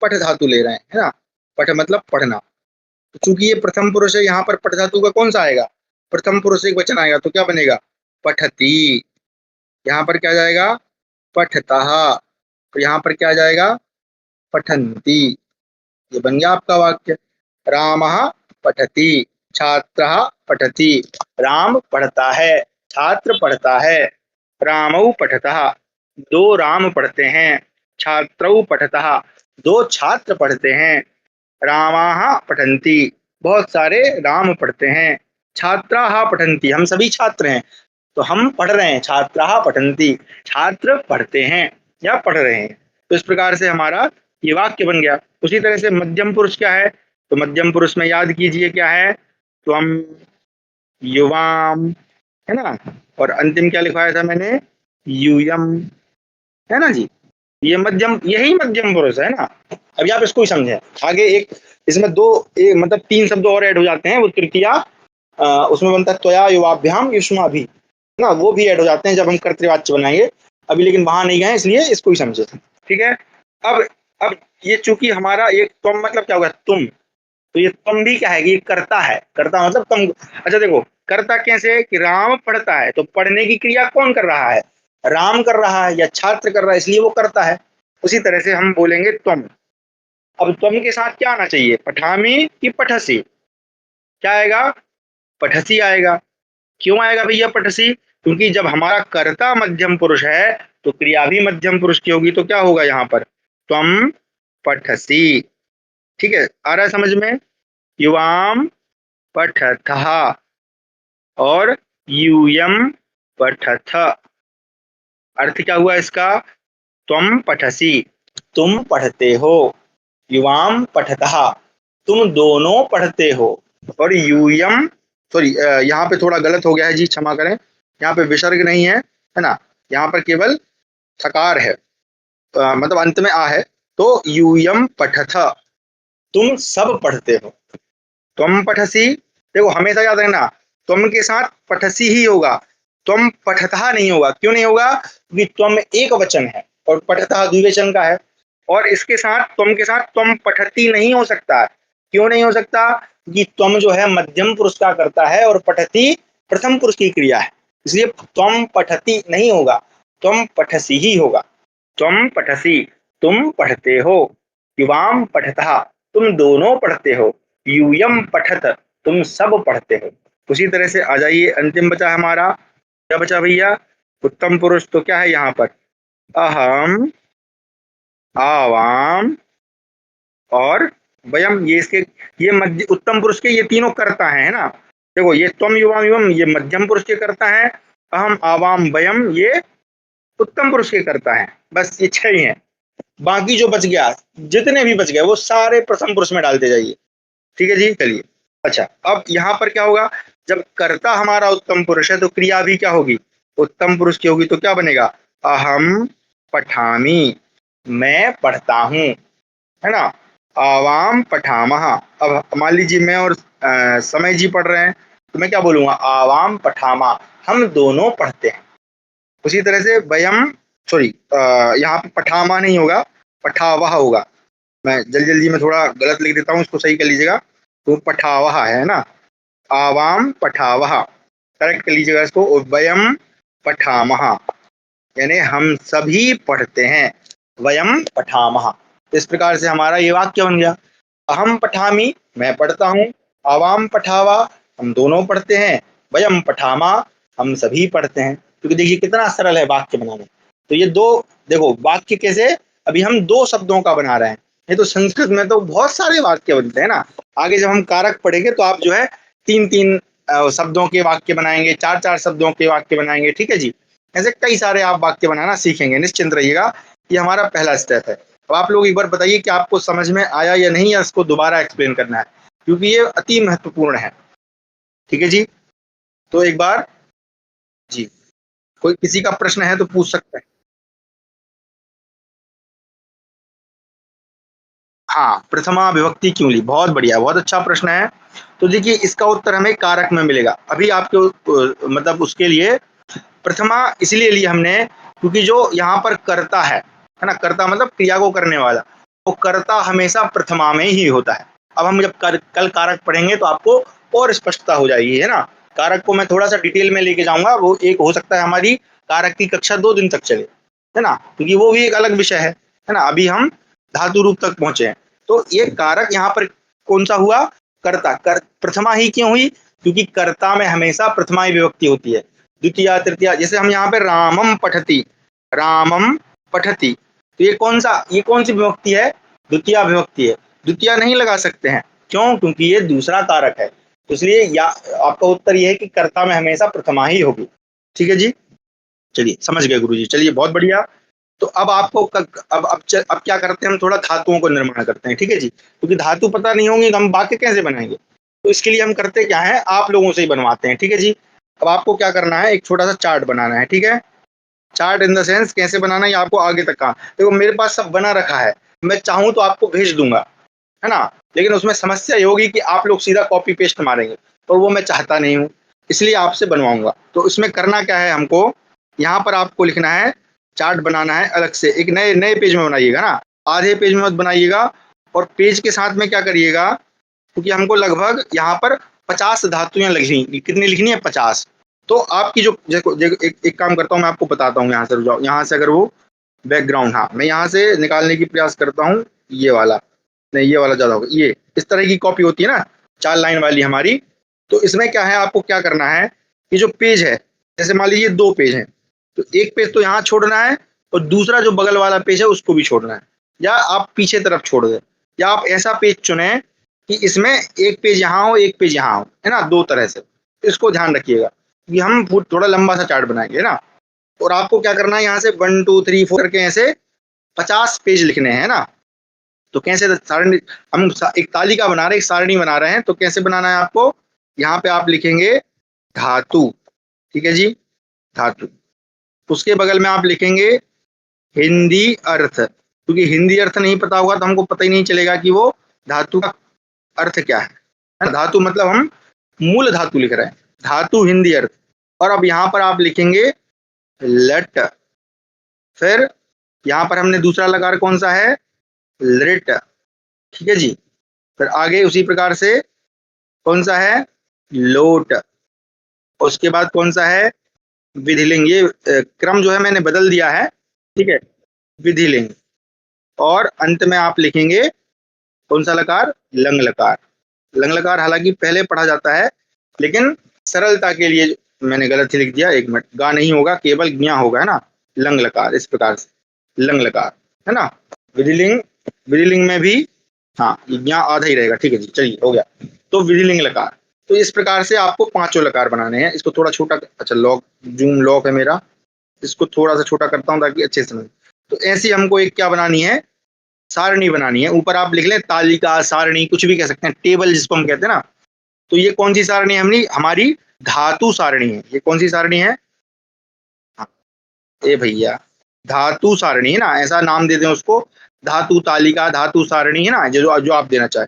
पठ धातु ले रहे हैं, है ना, पठ मतलब पढ़ना। तो चूंकि ये प्रथम पुरुष है, यहाँ पर पठ धातु का कौन सा आएगा, प्रथम पुरुष एक वचन आएगा, तो क्या बनेगा, पठती। यहाँ पर क्या जाएगा, पठतः, और यहाँ पर क्या जाएगा, पठन्ति। ये बन गया आपका वाक्य, रामः पठति, छात्रः पठति, राम पढ़ता है, छात्र पढ़ता है, रामौ पठतः, दो राम पढ़ते हैं, छात्रौ पठतः, दो छात्र पढ़ते हैं, रामाः पठन्ति, बहुत सारे राम पढ़ते हैं, छात्राः पठन्ति, हम सभी छात्र हैं तो हम पढ़ रहे हैं, छात्राः पठन्ति, छात्र पढ़ते हैं या पढ़ रहे हैं। तो इस प्रकार से हमारा ये वाक्य बन गया। उसी तरह से मध्यम पुरुष क्या है, तो मध्यम पुरुष में याद कीजिए क्या है, त्वम, युवाम, है ना, और अंतिम क्या लिखवाया था मैंने, यूयम, है ना जी। ये मध्यम, यही मध्यम पुरुष है ना। अभी आप इसको ही समझें, आगे एक इसमें दो, एक मतलब तीन शब्द और ऐड हो जाते हैं, वो तृतीया, उसमें बनता है त्वया युवाभ्याम युष्माभि, ना, वो भी ऐड हो जाते हैं जब हम कर्तृवाच्य बनाएंगे। अभी लेकिन वहां नहीं गए, इसलिए इसको ही समझे, ठीक है। अब अब ये चूंकि हमारा एक तुम मतलब क्या होगा, तुम, तो ये तुम भी क्या है, ये करता है, करता मतलब तुम। अच्छा देखो, करता कैसे, कि राम पढ़ता है तो पढ़ने की क्रिया कौन कर रहा है, राम कर रहा है या छात्र कर रहा है, इसलिए वो करता है। उसी तरह से हम बोलेंगे तुम। अब तुम के साथ क्या आना चाहिए, पठामी कि पठसी, क्या आएगा, पठसी आएगा। क्यों आएगा भैया पठसी, क्योंकि जब हमारा कर्ता मध्यम पुरुष है तो क्रिया भी मध्यम पुरुष की होगी, तो क्या होगा यहाँ पर, त्वम पठसी, ठीक है, आ रहा है समझ में। युवाम पठथः और यूयम पठथ, अर्थ क्या हुआ इसका, त्वम पठसी, तुम पढ़ते हो, युवाम पठतः, तुम दोनों पढ़ते हो, और यूयम, सॉरी यहाँ पे थोड़ा गलत हो गया है जी, क्षमा करें, यहाँ पे विसर्ग नहीं है ना, यहाँ पर केवल थकार है, मतलब अंत में आ है, तो यूयम पठथ, तुम सब पढ़ते हो, तुम पठसी, देखो हमेशा याद रखना, तुम के साथ पठसी ही होगा, तुम पठतः नहीं होगा। क्यों नहीं होगा, क्योंकि तुम एक वचन है और पठतः द्विवचन का है, और इसके साथ त्वम के साथ त्वम पठती नहीं हो सकता। क्यों नहीं हो सकता? कि त्वम जो है मध्यम पुरुष का करता है और पठती प्रथम पुरुष की क्रिया है, इसलिए त्वम पठती नहीं होगा, त्वम पठसी ही होगा। त्वम पठसी, तुम पढ़ते हो। युवाम पठतः, तुम दोनों पढ़ते हो। यूयम पठत, तुम सब पढ़ते हो। उसी तरह से आ जाइए, अंतिम बचा हमारा, क्या बचा भैया? उत्तम पुरुष। तो क्या है यहाँ पर? अहम, आवाम और वयम। ये इसके, ये मध्य उत्तम पुरुष के ये तीनों कर्ता है ना। देखो, ये त्वम युवाम युवम ये मध्यम पुरुष के कर्ता है, अहम आवाम वयम ये उत्तम पुरुष के करता है। बस ये 6 ही हैं। बाकी जो बच गया, जितने भी बच गए वो सारे प्रथम पुरुष में डालते जाइए। ठीक है जी, चलिए। अच्छा, अब यहाँ पर क्या होगा? जब कर्ता हमारा उत्तम पुरुष है तो क्रिया भी क्या होगी? उत्तम पुरुष की होगी। तो क्या बनेगा? अहम पठामी, मैं पढ़ता हूँ, है ना। आवाम पठामह, अब मान लीजिए मैं और समय जी पढ़ रहे हैं, तो मैं क्या बोलूंगा? आवाम पठामा, हम दोनों पढ़ते हैं। उसी तरह से वयम, सॉरी, यहाँ पे पठामा नहीं होगा, पठावह होगा। मैं जल्दी जल्दी में थोड़ा गलत लिख देता हूँ, इसको सही कर लीजिएगा। तो पठावह है ना, आवाम पठावह, करेक्ट कर लीजिएगा इसको। वयम पठामह, यानी हम सभी पढ़ते हैं। वयम पठामह, तो इस प्रकार से हमारा ये वाक्य बन गया। अहम पठामी, मैं पढ़ता हूँ। आवाम पठावा, हम दोनों पढ़ते हैं। वयम पठामा, हम सभी पढ़ते हैं। क्योंकि देखिए कितना सरल है वाक्य बनाना। तो ये दो, देखो वाक्य कैसे, अभी हम 2 शब्दों का बना रहे हैं। ये तो संस्कृत में तो बहुत सारे वाक्य बनते हैं ना। आगे जब हम कारक पढ़ेंगे तो आप जो है 3-3 शब्दों के वाक्य बनाएंगे, 4-4 शब्दों के वाक्य बनाएंगे। ठीक है जी, ऐसे कई सारे आप वाक्य बनाना सीखेंगे, निश्चिंत रहिएगा। ये हमारा पहला स्टेप है। अब आप लोग एक बार बताइए कि आपको समझ में आया या नहीं, या इसको दोबारा एक्सप्लेन करना है, क्योंकि ये अति महत्वपूर्ण है। ठीक है जी, तो एक बार जी, कोई किसी का प्रश्न है तो पूछ सकते हैं। हाँ, प्रथमा विभक्ति क्यों ली? बहुत बढ़िया, बहुत अच्छा प्रश्न है। तो देखिए, इसका उत्तर हमें कारक में मिलेगा। अभी आपके मतलब उसके लिए प्रथमा इसलिए ली हमने, क्योंकि जो यहाँ पर कर्ता है ना, कर्ता मतलब क्रिया को करने वाला, वो कर्ता हमेशा प्रथमा में ही होता है। अब हम जब कल कारक पढ़ेंगे तो आपको और स्पष्टता हो जाएगी, है ना। कारक को मैं थोड़ा सा डिटेल में लेके जाऊंगा, वो एक हो सकता है हमारी कारक की कक्षा 2 दिन तक चले, है ना, क्योंकि वो भी एक अलग विषय है ना। अभी हम धातु रूप तक पहुंचे हैं। तो ये कारक यहाँ पर कौन सा हुआ? कर्ता। प्रथमा ही क्यों हुई? क्योंकि कर्ता में हमेशा प्रथमा ही विभक्ति होती है। द्वितीय तृतीया, जैसे हम यहाँ पे रामम पठती, रामम पठती, तो ये कौन सी विभक्ति है? द्वितीय विभक्ति है। द्वितीय नहीं लगा सकते हैं, क्यों? क्योंकि ये दूसरा कारक है। तो इसलिए या आपका उत्तर ये है कि कर्ता में हमेशा प्रथमा ही होगी। ठीक है जी, चलिए समझ गए गुरु जी, चलिए बहुत बढ़िया। तो अब आपको अब क्या करते हैं, हम थोड़ा धातुओं को निर्माण करते हैं। ठीक है जी, क्योंकि धातु पता नहीं होंगी तो हम वाक्य कैसे बनाएंगे। तो इसके लिए हम करते क्या है, आप लोगों से ही बनवाते हैं। ठीक है जी, अब आपको क्या करना है, एक छोटा सा चार्ट बनाना है। ठीक है, चार्ट इन द सेंस कैसे बनाना है, आपको आगे तक का देखो, मेरे पास सब बना रखा है, मैं चाहूँ तो आपको भेज दूंगा, है ना। लेकिन उसमें समस्या ये होगी कि आप लोग सीधा कॉपी पेस्ट मारेंगे, और वो मैं चाहता नहीं हूँ, इसलिए आपसे बनवाऊंगा। तो इसमें करना क्या है, हमको यहाँ पर आपको लिखना है, चार्ट बनाना है अलग से, एक नए नए पेज में बनाइएगा ना, आधे पेज में मत बनाइएगा। और पेज के साथ में क्या करिएगा, क्योंकि हमको लगभग यहाँ पर 50 धातुएं लिखनी, कितनी लिखनी है? 50। तो आपकी जो एक काम करता हूँ, मैं आपको बताता हूँ। यहाँ से रुक जाओ, यहाँ से अगर वो बैकग्राउंड, हाँ मैं यहाँ से निकालने की प्रयास करता हूँ, ये वाला नहीं, ये वाला ज्यादा होगा। ये इस तरह की कॉपी होती है ना, 4 लाइन वाली हमारी। तो इसमें क्या है, आपको क्या करना है, कि जो पेज है, जैसे मान लीजिए 2 पेज हैं, तो एक पेज तो यहाँ छोड़ना है, और दूसरा जो बगल वाला पेज है उसको भी छोड़ना है, या आप पीछे तरफ छोड़ दें, या आप ऐसा पेज चुने कि इसमें एक पेज यहाँ हो, एक पेज यहाँ हो, है ना, 2 तरह से। इसको ध्यान रखिएगा कि हम थोड़ा लंबा सा चार्ट बनाएंगे ना। और आपको क्या करना है, यहाँ से 1 2 3 4 करके ऐसे 50 पेज लिखने हैं ना। तो कैसे सारणी, हम एक तालिका बना रहे हैं, एक सारणी बना रहे हैं, तो कैसे बनाना है आपको, यहाँ पे आप लिखेंगे धातु। ठीक है जी, धातु। उसके बगल में आप लिखेंगे हिंदी अर्थ, क्योंकि हिंदी अर्थ नहीं पता होगा तो हमको पता ही नहीं चलेगा कि वो धातु का अर्थ क्या है ना? धातु मतलब हम मूल धातु लिख रहे हैं, धातु हिंदी अर्थ। और अब यहाँ पर आप लिखेंगे लट। फिर यहाँ पर हमने दूसरा लकार कौन सा है, लृट, ठीक है जी। फिर आगे उसी प्रकार से कौन सा है, लोट। उसके बाद कौन सा है, विधिलिंग। ये क्रम जो है मैंने बदल दिया है, ठीक है, विधिलिंग। और अंत में आप लिखेंगे कौन सा लकार, लंग लकार। लंग लकार हालांकि पहले पढ़ा जाता है, लेकिन सरलता के लिए मैंने गलत ही लिख दिया। एक मिनट, गा नहीं होगा, केवल ज्ञा होगा, है ना। लंग लकार, इस प्रकार से लंग लकार, है ना। विधिलिंग, विधिलिंग में भी हाँ ये ज्ञा आधा ही रहेगा, ठीक है जी, चलिए हो गया। तो विधिलिंग लकार। तो इस प्रकार से आपको पांचों लकार बनाने हैं। इसको थोड़ा छोटा, अच्छा लॉक, जूम लॉक है मेरा, इसको थोड़ा सा छोटा करता हूँ ताकि अच्छे से समझ। तो ऐसी हमको एक क्या बनानी है, सारणी बनानी है। ऊपर आप लिख लें तालिका, सारणी, कुछ भी कह सकते हैं, टेबल जिसको हम कहते हैं ना। तो ये कौन सी सारणी है, हमारी धातु सारणी है। ये कौन सी सारणी है, हाँ, ए भैया, धातु सारणी है ना, ऐसा नाम दे दें उसको, धातु तालिका, धातु सारणी, है ना, जो जो आप देना चाहे।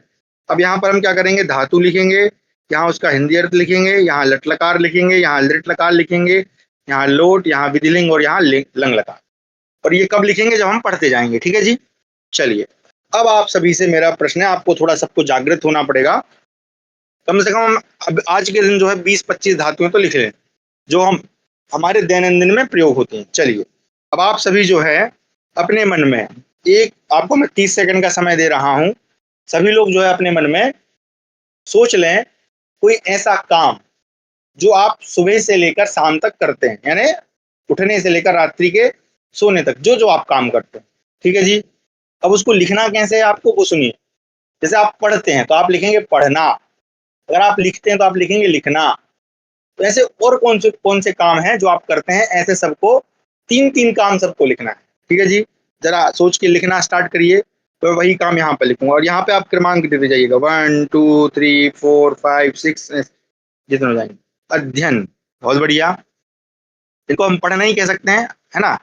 अब यहाँ पर हम क्या करेंगे, धातु लिखेंगे, यहाँ उसका हिंदी अर्थ लिखेंगे, यहाँ लट लकार लिखेंगे, यहाँ लिट लकार लिखेंगे, यहाँ लोट, यहाँ विधिलिंग और यहाँ लंग लकार। और ये कब लिखेंगे, जब हम पढ़ते जाएंगे, ठीक है जी। चलिए, अब आप सभी से मेरा प्रश्न है, आपको थोड़ा सबको जागृत होना पड़ेगा। कम से कम अब आज के दिन जो है 20-25 धातुएं तो लिख लें, जो हम हमारे दैनंदिन में प्रयोग होते हैं। चलिए, अब आप सभी जो है अपने मन में एक, आपको मैं 30 सेकंड का समय दे रहा हूं, सभी लोग जो है अपने मन में सोच लें कोई ऐसा काम जो आप सुबह से लेकर शाम तक करते हैं, यानी उठने से लेकर रात्रि के सोने तक जो जो आप काम करते हैं, ठीक है जी। अब उसको लिखना कैसे है आपको, वो सुनिए। जैसे आप पढ़ते हैं तो आप लिखेंगे पढ़ना, अगर आप लिखते हैं तो आप लिखेंगे लिखना। तो ऐसे और कौन से काम हैं जो आप करते हैं, ऐसे सबको 3-3 काम सबको लिखना है, ठीक है जी। जरा सोच के लिखना स्टार्ट करिए। तो वही काम यहाँ पर लिखूंगा, और यहाँ पे आप क्रमांक देते जाइएगा, 1 2 3 4 5 6, जितने हो जाएंगे। अध्ययन, बहुत बढ़िया, इनको हम पढ़ना ही कह सकते हैं, है ना।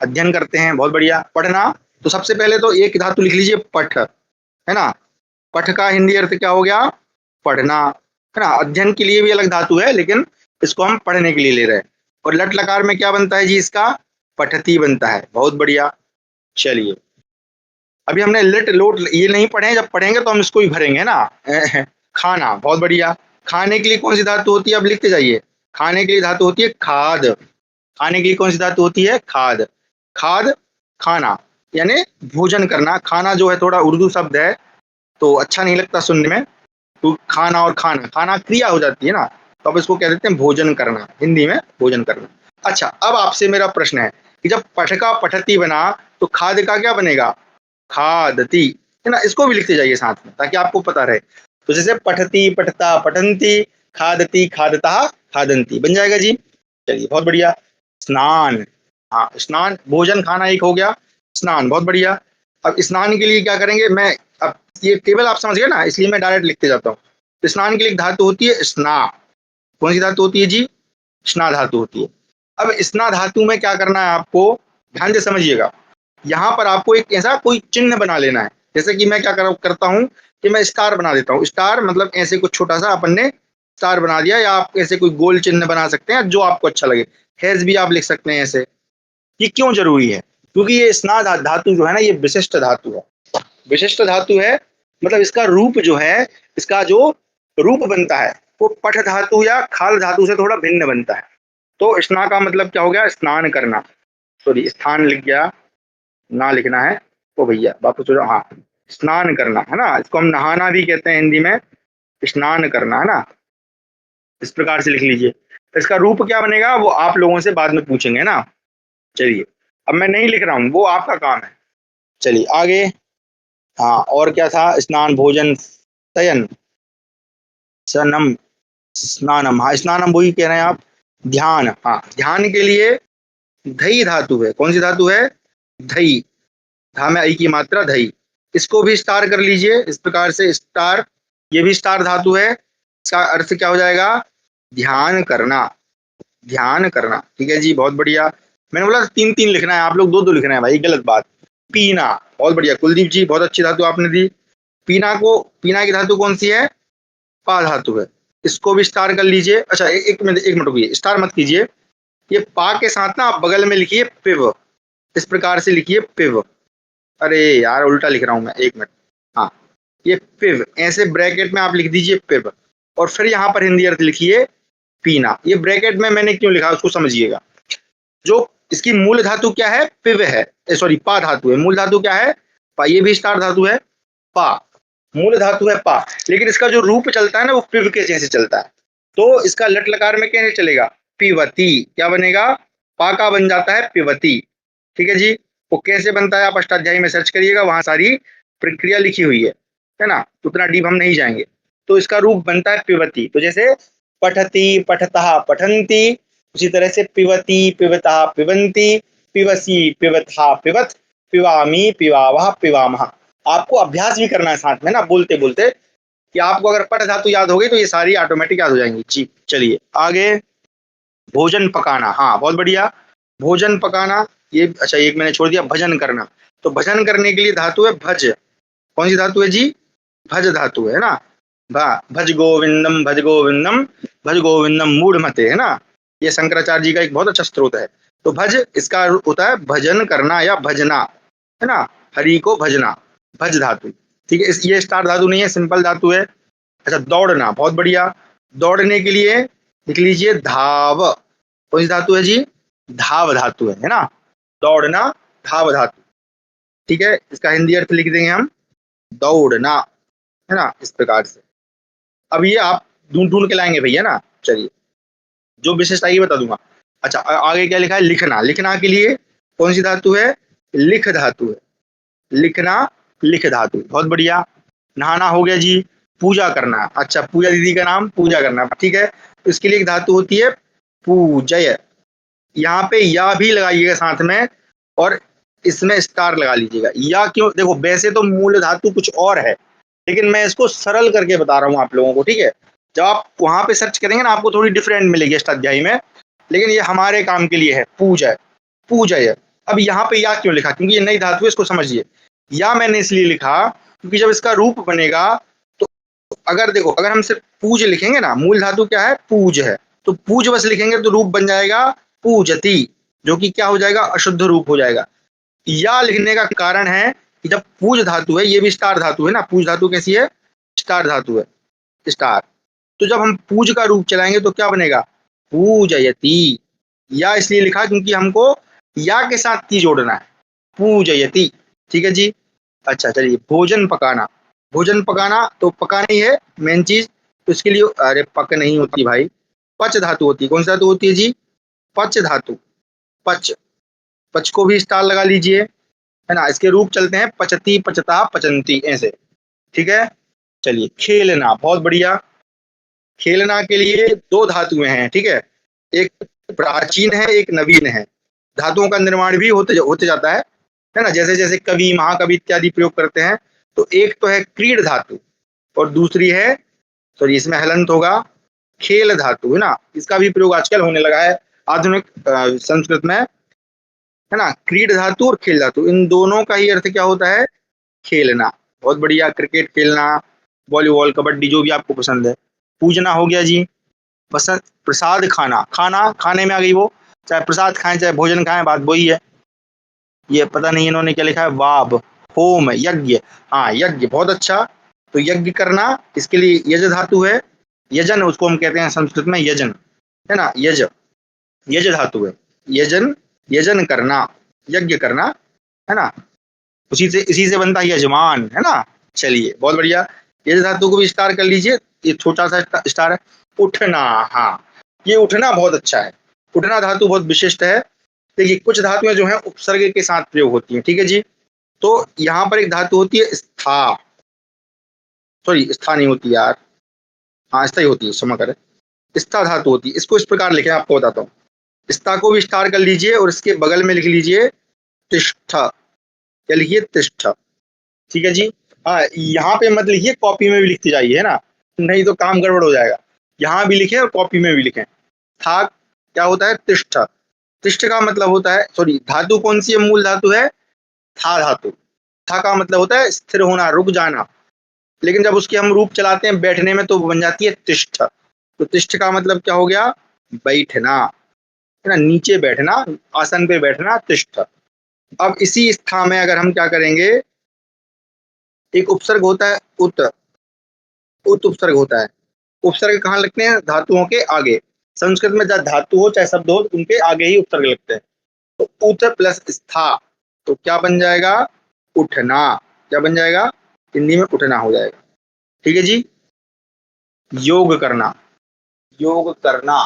अध्ययन करते हैं, बहुत बढ़िया। पढ़ना, तो सबसे पहले तो एक धातु लिख लीजिए, पठ, है ना। पठ का हिंदी अर्थ क्या हो गया, पढ़ना, है ना। अध्ययन के लिए भी अलग धातु है, लेकिन इसको हम पढ़ने के लिए ले रहे हैं। और लट लकार में क्या बनता है जी, इसका पठती बनता है, बहुत बढ़िया। चलिए, अभी हमने लिट लोट ये नहीं पढ़े, जब पढ़ेंगे तो हम इसको ही भरेंगे ना। खाना, बहुत बढ़िया। खाने के लिए कौन सी धातु होती है, अब लिखते जाइए। खाने के लिए धातु होती है खाद। खाने के लिए कौन सी धातु होती है, खाद। खाद, खाना, यानी भोजन करना। खाना जो है थोड़ा उर्दू शब्द है, तो अच्छा नहीं लगता सुनने में। तो खाना और खाना, खाना क्रिया हो जाती है ना, तो अब इसको कह देते हैं भोजन करना, हिंदी में भोजन करना। अच्छा, अब आपसे मेरा प्रश्न है कि जब पठ का पठती बना, तो खाद का क्या बनेगा, खादती, है ना। इसको भी लिखते जाइए साथ में, ताकि आपको पता रहे। तो जैसे पठती, पठता, पठंती, खादती, खादता, खादंती बन जाएगा जी। चलिए, बहुत बढ़िया। स्नान, हाँ स्नान, भोजन खाना एक हो गया, स्नान, बहुत बढ़िया। अब स्नान के लिए क्या करेंगे, मैं अब ये केवल आप समझ गए ना, इसलिए मैं डायरेक्ट लिखते जाता हूँ। तो स्नान के लिए एक धातु होती है स्ना। कौन सी धातु होती है जी, स्ना धातु होती है। अब स्ना धातु में क्या करना है आपको, ध्यान से समझिएगा। यहाँ पर आपको एक ऐसा कोई चिन्ह बना लेना है। जैसे कि मैं क्या करता हूँ कि मैं स्टार बना देता हूँ। स्टार मतलब ऐसे कुछ छोटा सा अपन ने स्टार बना दिया, या आप ऐसे कोई गोल चिन्ह बना सकते हैं जो आपको अच्छा लगे। हैज भी आप लिख सकते हैं ऐसे। ये क्यों जरूरी है, क्योंकि ये स्ना धातु जो है ना, ये विशिष्ट धातु है। विशिष्ट धातु है, मतलब इसका रूप जो है, इसका जो रूप बनता है, वो पठ धातु या खाल धातु से थोड़ा भिन्न बनता है। तो स्ना का मतलब क्या हो गया, स्नान करना। सॉरी, स्थान लिख गया, ना लिखना है। ओ भैया वापस हो जाओ, हाँ, स्नान करना, है ना। इसको हम नहाना भी कहते हैं हिंदी में, स्नान करना, है ना। इस प्रकार से लिख लीजिए। इसका रूप क्या बनेगा वो आप लोगों से बाद में पूछेंगे ना। चलिए, अब मैं नहीं लिख रहा हूँ, वो आपका काम है। चलिए आगे। हाँ, और क्या था, स्नान, भोजन, शयन, सनम, स्नानम, हाँ स्नानम वही कह रहे हैं आप। ध्यान, हाँ ध्यान के लिए धई धातु है। कौन सी धातु है, धई, धा में आई की मात्रा, धई। इसको भी स्टार कर लीजिए, इस प्रकार से स्टार, ये भी स्टार धातु है। इसका अर्थ क्या हो जाएगा, ध्यान करना, ध्यान करना, ठीक है जी, बहुत बढ़िया। मैंने बोला 3-3 लिखना है, आप लोग 2-2 लिखना है भाई, गलत बात। पीना, बहुत बढ़िया कुलदीप जी, बहुत अच्छी धातु आपने दी। पीना को, पीना की धातु कौन सी है, पा धातु है। इसको भी स्टार कर लीजिए। अच्छा एक मिनट रुकिए, स्टार मत कीजिए। ये पा के साथ ना आप बगल में लिखिए पिव, इस प्रकार से लिखिए पिव, अरे यार उल्टा लिख रहा हूं मैं, एक मिनट। हाँ, ये पिव, ऐसे ब्रैकेट में आप लिख दीजिए पिव, और फिर यहाँ पर हिंदी अर्थ लिखिए पीना। ये ब्रैकेट में मैंने क्यों लिखा उसको समझिएगा। जो इसकी मूल धातु क्या है, पिव है, सॉरी पा धातु है। मूल धातु क्या है, पा। ये भी स्टार धातु है, पा। मूल धातु है पा, लेकिन इसका जो रूप चलता है ना वो पिव के जैसे चलता है। तो इसका लट लकार में कैसे चलेगा, पिवती। क्या बनेगा, पा का बन जाता है पिवती। ठीक है जी। वो कैसे बनता है आप अष्टाध्यायी में सर्च करिएगा, वहां सारी प्रक्रिया लिखी हुई है ना, तो उतना डीप हम नहीं जाएंगे। तो इसका रूप बनता है पिवती। तो जैसे पठती पठतः पठन्ति, उसी तरह से पिवती पिबतः पिबन्ति, पिबसी पिबतः पिबत, पिबामी पिबावः पिबामः। आपको अभ्यास भी करना है साथ में ना, बोलते बोलते, कि आपको अगर पठ धातु याद हो गई तो ये सारी ऑटोमेटिक याद हो जाएंगी जी। चलिए आगे, भोजन पकाना। हाँ बहुत बढ़िया, भोजन पकाना। ये अच्छा, एक मैंने छोड़ दिया, भजन करना। तो भजन करने के लिए धातु है भज। कौन सी धातु है जी, भज धातु है ना। भज गोविंदम भज गोविंदम भज गोविंदम मूढ़ मते, है ना। ये शंकराचार्य जी का एक बहुत अच्छा स्त्रोत है। तो भज इसका होता है भजन करना या भजना, है ना, हरि को भजना, भज धातु। ठीक है, ये स्टार धातु नहीं है, सिंपल धातु है। अच्छा, दौड़ना, बहुत बढ़िया। दौड़ने के लिए लिख लीजिए धाव। कौन सी धातु है जी, धाव धातु है ना। दौड़ना, धाव धातु। ठीक है, इसका हिंदी अर्थ लिख देंगे हम दौड़ना, है ना, इस प्रकार से। अब ये आप ढूंढ ढूंढ के लाएंगे भैया ना। चलिए, जो विशेषता ये बता दूंगा। अच्छा, आगे क्या लिखा है, लिखना। लिखना के लिए कौन सी धातु है, लिख धातु है। लिखना, लिख धातु, बहुत बढ़िया। नहाना हो गया जी। पूजा करना, अच्छा पूजा दीदी का नाम पूजा करना, ठीक है। तो इसके लिए एक धातु होती है पूजय। यहाँ पे या भी लगाइएगा साथ में, और इसमें स्टार लगा लीजिएगा। या क्यों, देखो वैसे तो मूल धातु कुछ और है, लेकिन मैं इसको सरल करके बता रहा हूँ आप लोगों को, ठीक है। जब आप वहां पे सर्च करेंगे ना आपको थोड़ी डिफरेंट मिलेगी अष्टाध्यायी में, लेकिन ये हमारे काम के लिए है, पूजय, पूजय। अब यहाँ पे या क्यों लिखा, क्योंकि ये नई धातु है, इसको समझिए। या मैंने इसलिए लिखा क्योंकि जब इसका रूप बनेगा, तो अगर देखो, अगर हम सिर्फ पूज लिखेंगे ना, मूल धातु क्या है, पूज है, तो पूज बस लिखेंगे तो रूप बन जाएगा पूजती, जो कि क्या हो जाएगा, अशुद्ध रूप हो जाएगा। या लिखने का कारण है कि जब पूज धातु है, ये भी स्टार धातु है ना, पूज धातु कैसी है, स्टार धातु है, स्टार। तो जब हम पूज का रूप चलाएंगे तो क्या बनेगा, पूजयति। या इसलिए लिखा क्योंकि हमको या के साथ ती जोड़ना है, पूजयति। ठीक है जी। अच्छा चलिए, भोजन पकाना। भोजन पकाना तो पकाना ही है मेन चीज। तो इसके लिए, अरे पक नहीं होती भाई, पच धातु होती है। कौन सी धातु होती है जी, पच धातु, पच। पच को भी स्टार लगा लीजिए, है ना। इसके रूप चलते हैं पचती पचता पचंती, ऐसे। ठीक है। चलिए, खेलना, बहुत बढ़िया। खेलना के लिए दो धातुएं हैं, ठीक है। एक प्राचीन है, एक नवीन है। धातुओं का निर्माण भी होते होते जाता है ना, जैसे जैसे कवि महाकवि इत्यादि प्रयोग करते हैं। तो एक तो है क्रीड धातु, और दूसरी है, सॉरी इसमें हलंत होगा, खेल धातु, है ना। इसका भी प्रयोग आजकल होने लगा है आधुनिक संस्कृत में, है ना। क्रीड धातु और खेल धातु, इन दोनों का ही अर्थ क्या होता है, खेलना। बहुत बढ़िया, क्रिकेट खेलना, वॉलीबॉल, कबड्डी, जो भी आपको पसंद है। पूजना हो गया जी। पसंद, प्रसाद खाना, खाना खाने में आ गई वो, चाहे प्रसाद खाएं चाहे भोजन खाएं, बात वही है। ये पता नहीं इन्होंने क्या लिखा है, वाब, होम, यज्ञ। हाँ यज्ञ, बहुत अच्छा। तो यज्ञ करना, इसके लिए यज धातु है। यजन, उसको हम कहते हैं संस्कृत में यजन, है ना, यज, यज धातु है। यजन, यजन करना, यज्ञ करना, है ना। उसी से, इसी से बनता है यजमान, है ना। चलिए, बहुत बढ़िया। यज धातु को भी स्टार कर लीजिए, ये छोटा सा स्टार है। उठना, हाँ, ये उठना बहुत अच्छा है। उठना धातु बहुत विशिष्ट है। देखिए, कुछ धातुएं जो हैं उपसर्ग के साथ प्रयोग होती हैं, ठीक है जी। तो यहाँ पर एक धातु होती है स्था, सॉरी स्था नहीं होती यार, हाँ स्था ही होती है, क्षमा करें, स्था धातु होती है। इसको इस प्रकार लिखें, आपको बताता हूँ। स्था को भी स्टार कर लीजिए, और इसके बगल में लिख लीजिए तिष्ठ। क्या लिखिए, तिष्ठ। ठीक है जी। हाँ, यहाँ पे मत लिखिए, कॉपी में भी लिखते जाइए, है ना, नहीं तो काम गड़बड़ हो जाएगा। यहाँ भी लिखें और कॉपी में भी लिखें। था क्या होता है, तिष्ठ। तिष्ठ का मतलब होता है, सॉरी धातु कौन सी है, मूल धातु है था धातु। था का मतलब होता है स्थिर होना, रुक जाना। लेकिन जब उसके हम रूप चलाते हैं बैठने में, तो बन जाती है तिष्ठ। तो तिष्ठ का मतलब क्या हो गया, बैठना, है ना, नीचे बैठना, आसन पे बैठना, तिष्ठ। अब इसी स्थान में अगर हम क्या करेंगे, एक उपसर्ग होता है उत, उत उपसर्ग होता है। उपसर्ग कहाँ लगते हैं? धातुओं के आगे। संस्कृत में जब धातु हो चाहे शब्द हो उनके आगे ही उपसर्ग लगते हैं। तो उत प्लस स्था, तो क्या बन जाएगा? उठना। क्या बन जाएगा? हिंदी में उठना हो जाएगा। ठीक है जी। योग करना, योग करना,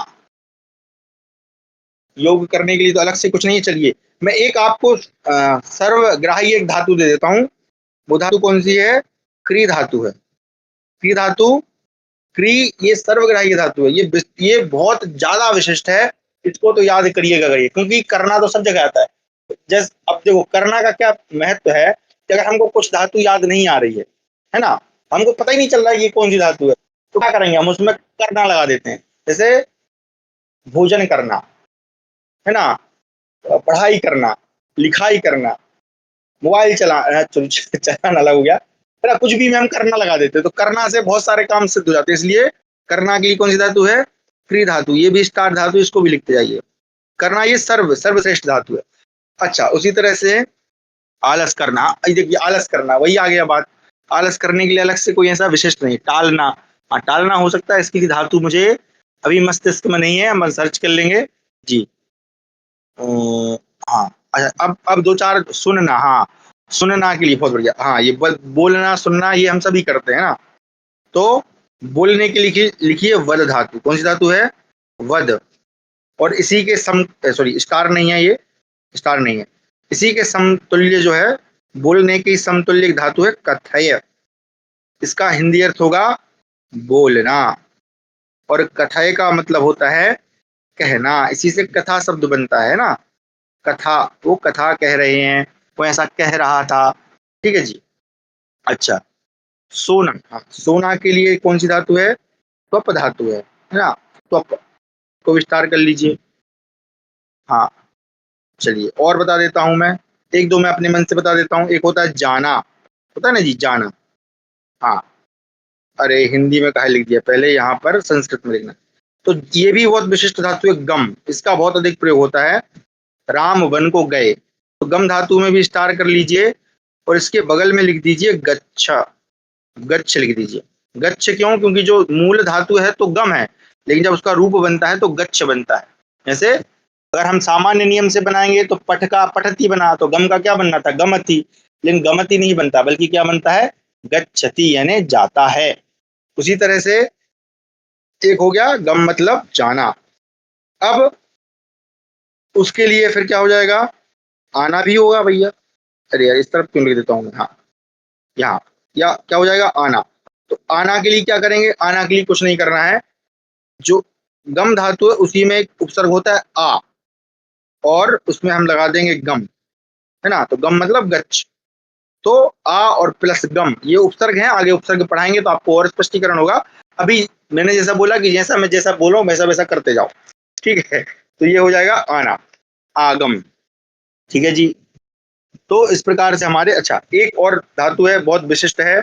योग करने के लिए तो अलग से कुछ नहीं है। चलिए मैं एक आपको सर्वग्राही एक धातु दे देता हूं। वो धातु कौन सी है? क्री धातु है। क्री धातु, क्री ये सर्वग्राही धातु है। ये बहुत ज्यादा विशिष्ट है। इसको तो याद करिएगा करिए, क्योंकि करना तो सब जगह आता है। जैसे अब देखो करना का क्या महत्व है कि अगर हमको कुछ धातु याद नहीं आ रही है ना, हमको पता ही नहीं चल रहा है ये कौन सी धातु है, तो क्या करेंगे? हम उसमें करना लगा देते हैं। जैसे भोजन करना, है ना, पढ़ाई करना, लिखाई करना, मोबाइल चलाना अलग हो गया, है ना, कुछ भी में हम करना लगा देते हैं। तो करना से बहुत सारे काम सिद्ध हो जाते हैं। इसलिए करना के लिए कौन सी धातु है? क्री धातु। ये भी स्टार धातु, इसको भी लिखते जाइए। करना ये सर्वश्रेष्ठ धातु है। अच्छा, उसी तरह से आलस करना, देखिए आलस करना वही आ गया बात। आलस करने के लिए अलग से कोई ऐसा विशिष्ट नहीं। टालना, हाँ टालना हो सकता है। इसके लिए धातु मुझे अभी मस्तिष्क में नहीं है, हम सर्च कर लेंगे जी। हाँ अच्छा, अब दो चार सुनना, हाँ सुनना के लिए बहुत बढ़िया। हाँ ये बोलना सुनना ये हम सभी करते हैं ना। तो बोलने के लिए लिखिए वद धातु। कौन सी धातु है? वद। और इसी के सम, सॉरी स्टार नहीं है ये, स्टार नहीं है। इसी के समतुल्य जो है, बोलने की समतुल्य एक धातु है कथय। इसका हिंदी अर्थ होगा बोलना। और कथय का मतलब होता है कहना। इसी से कथा शब्द बनता है ना। कथा, वो कथा कह रहे हैं, वो ऐसा कह रहा था। ठीक है जी। अच्छा, सोना, हाँ सोना के लिए कौन सी धातु है? त्वप धातु है ना। त्वप को विस्तार कर लीजिए। हाँ चलिए और बता देता हूं मैं, एक दो मैं अपने मन से बता देता हूँ। एक होता है जाना, होता है ना जी, जाना। हाँ, अरे हिंदी में कहा लिख दिया, पहले यहाँ पर संस्कृत में लिखना। तो ये भी बहुत विशिष्ट धातु है गम। इसका बहुत अधिक प्रयोग होता है। राम वन को गए, तो गम धातु में भी स्टार कर लीजिए। और इसके बगल में लिख दीजिए गच्छ, गच्छ लिख दीजिए। गच्छ क्यों? क्योंकि जो मूल धातु है तो गम है, लेकिन जब उसका रूप बनता है तो गच्छ बनता है। जैसे अगर हम सामान्य नियम से बनाएंगे तो पठ का पठती बना, तो गम का क्या बनना था? गमति। लेकिन गमति नहीं बनता, बल्कि क्या बनता है? गच्छति, यानी जाता है। उसी तरह से एक हो गया गम मतलब जाना। अब उसके लिए फिर क्या हो जाएगा? आना भी होगा भैया। अरे यार इस तरफ क्यों लिख देता हूँ मैं, हाँ यहाँ, या क्या हो जाएगा? आना। तो आना के लिए क्या करेंगे? आना के लिए कुछ नहीं करना है। जो गम धातु है उसी में एक उपसर्ग होता है आ, और उसमें हम लगा देंगे गम, है ना। तो गम मतलब गच्छ। तो आ और प्लस गम ये उपसर्ग है। आगे उपसर्ग पढ़ाएंगे तो आपको और स्पष्टीकरण होगा। अभी मैंने जैसा बोला कि जैसा मैं जैसा बोल रहा हूँ वैसा वैसा करते जाओ, ठीक है। तो ये हो जाएगा आना, आगम। ठीक है जी। तो इस प्रकार से हमारे, अच्छा एक और धातु है बहुत विशिष्ट है,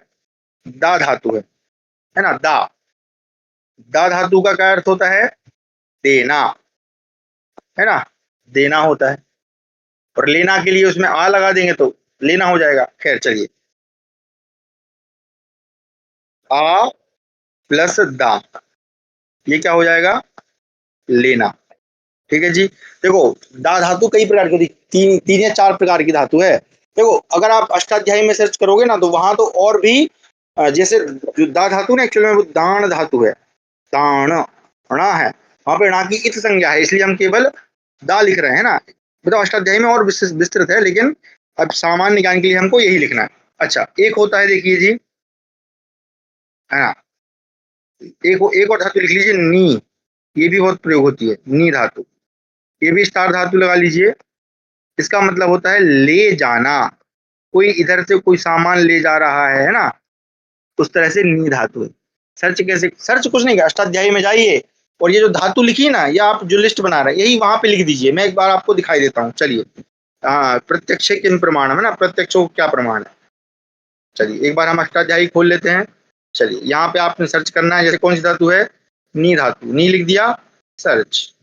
दा धातु है ना। दा, दा धातु का क्या अर्थ होता है? देना, है ना, देना होता है। और लेना के लिए उसमें आ लगा देंगे तो लेना हो जाएगा। खैर चलिए, आ प्लस दा, ये क्या हो जाएगा? लेना। ठीक है जी। देखो दा धातु कई प्रकार की होती, तीन तीन या चार प्रकार की धातु है। देखो अगर आप अष्टाध्यायी में सर्च करोगे ना तो वहां तो और भी जैसे जो दा धातु ना एक्चुअल में वो दान धातु है। दान, णा है, वहां पे णा की इत संज्ञा है, इसलिए हम केवल दा लिख रहे हैं ना। मतलब अष्टाध्यायी में और विस्तृत है, लेकिन अब सामान्य ज्ञान के लिए हमको यही लिखना है। अच्छा एक होता है, देखिए जी, है ना, एक और धातु लिख लीजिए नी। ये भी बहुत प्रयोग होती है, नी धातु। ये भी स्टार धातु लगा लीजिए। इसका मतलब होता है ले जाना। कोई इधर से कोई सामान ले जा रहा है ना, उस तरह से नी धातु है। सर्च कैसे? सर्च कुछ नहीं, अष्टाध्यायी में जाइए और ये जो धातु लिखी है ना, या आप जो लिस्ट बना रहे हैं यही वहां पे लिख दीजिए। मैं एक बार आपको दिखाई देता हूँ, चलिए। हाँ, प्रत्यक्ष किन प्रमाण है ना, प्रत्यक्ष को क्या प्रमाण है। चलिए एक बार हम अष्टाध्यायी खोल लेते हैं। चलिए यहाँ पे आपने सर्च करना है, जैसे कौन सी धातु है? नी धातु। नी लिख दिया, सर्च,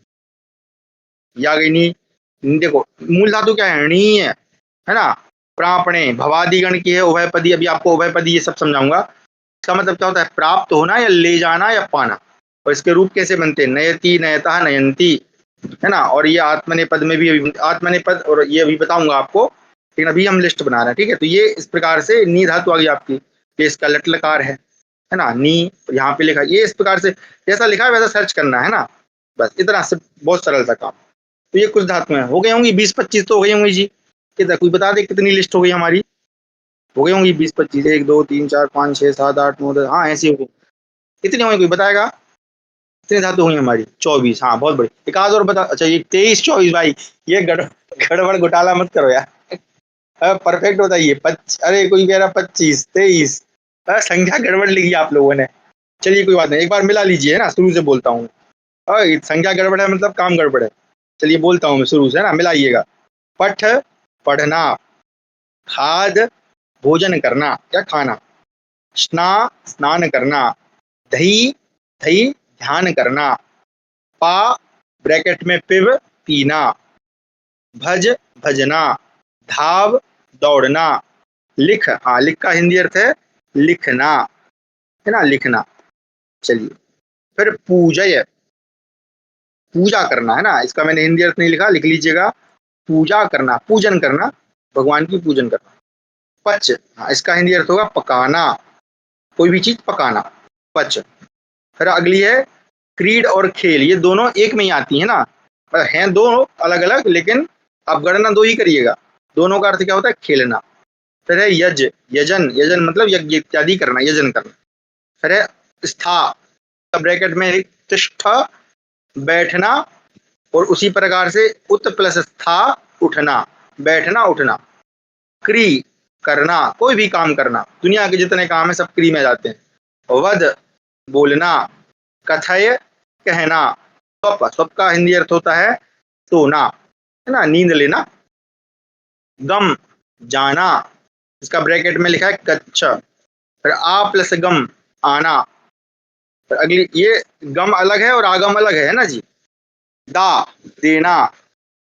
ये आ गई नी। देखो मूल धातु क्या है? णी है। है ना। प्रापणे भवादिगण की है उभयपदी, अभी आपको उभयपदी ये सब समझाऊंगा। इसका मतलब क्या होता है, प्राप्त होना या ले जाना या पाना। और इसके रूप कैसे बनते हैं, नयति नयता नयंती, है ना। और ये आत्मनेपद में भी आत्मनेपद, और ये अभी बताऊंगा आपको, लेकिन अभी हम लिस्ट बना रहे हैं, ठीक है। तो ये इस प्रकार से नी धातु आ गई आपकी, ये इसका लट लकार है ना। नी यहाँ पे लिखा, ये इस प्रकार से जैसा लिखा है वैसा सर्च करना है ना, बस इतना से, बहुत सरल सा काम। तो ये कुछ धातुएं हो गई होंगी, 20-25 तो हो गई होंगी जी। कितना कोई बता दे कितनी लिस्ट हो गई हमारी, हो गई होंगी 20-25, 1 2 3 4 5 6 7 8 9 10, हाँ ऐसी हो गई। कितनी होंगी कोई बताएगा, कितनी धातु हुई हमारी, 24, हाँ बहुत बड़ी। एक आध और बता, अच्छा ये 23-24 भाई, ये गड़बड़ घोटाला मत करो यार। परफेक्ट बताइए, अरे कोई कह रहा 25-23, संख्या गड़बड़ लिखी आप लोगों ने। चलिए कोई बात नहीं, एक बार मिला लीजिए, है ना, शुरू से बोलता हूँ। संख्या गड़बड़ है मतलब काम गड़बड़ है। चलिए बोलता हूँ मैं शुरू से, है ना, मिलाइएगा। पठ पढ़ना, खाद भोजन करना या खाना, स्ना स्नान करना, दही दही ध्यान करना, पा ब्रैकेट में पिव पीना, भज भजना, धाव दौड़ना, लिख, हाँ लिख का हिंदी अर्थ है लिखना, है ना, लिखना। चलिए फिर पूजय, पूजा करना, है ना, इसका मैंने हिंदी अर्थ नहीं लिखा, लिख लीजिएगा। पूजा करना, पूजन करना, भगवान की पूजन करना। पच, हाँ इसका हिंदी अर्थ होगा पकाना, कोई भी चीज पकाना, पच। फिर अगली है क्रीड और खेल, ये दोनों एक में ही आती है ना, हैं दो अलग अलग, लेकिन आप गणना दो ही करिएगा। दोनों का अर्थ क्या होता है, खेलना। फिर है यज, यजन, यजन मतलब यज्ञ इत्यादि करना, यजन करना। फिर है स्था, ब्रैकेट में तिष्ठ बैठना, और उसी प्रकार से उत प्लस स्था उठना, बैठना उठना। क्री करना, कोई भी काम करना, दुनिया के जितने काम है सब क्री में जाते हैं। वध बोलना, कथय कहना, स्वप, स्वप का हिंदी अर्थ होता है सोना, है ना, नींद लेना। गम जाना, इसका ब्रैकेट में लिखा है कच्छ। फिर आ प्लस गम आना। फिर अगली ये गम अलग है और आगम अलग है ना जी। दा देना,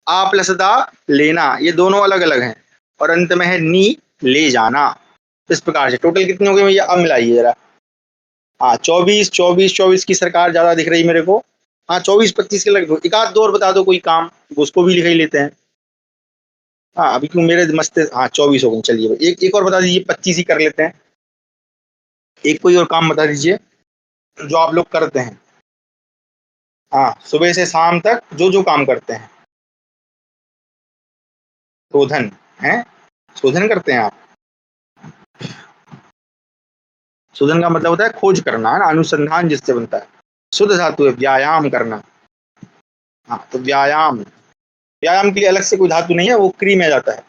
आ प्लस दा लेना, ये दोनों अलग अलग हैं। और अंत में है नी ले जाना। इस प्रकार से टोटल कितनी हो गई भैया, अब मिलाइए जरा। हाँ 24 की सरकार ज्यादा दिख रही मेरे को। हाँ 24-25 के लग, एक आध दो और बता दो कोई काम, उसको भी लिख ही लेते हैं। हाँ अभी क्यों मेरे मस्त, हाँ 24 हो गई। चलिए एक एक और बता दीजिए, 25 ही कर लेते हैं। एक कोई और काम बता दीजिए जो आप लोग करते हैं, हाँ सुबह से शाम तक जो जो काम करते हैं। शोधन है, शोधन करते हैं आप। शोधन का मतलब होता है खोज करना, है ना, अनुसंधान जिससे बनता है। शुद्ध धातु है व्यायाम करना। हाँ तो व्यायाम, व्यायाम के लिए अलग से कोई धातु नहीं है, वो क्री में जाता है।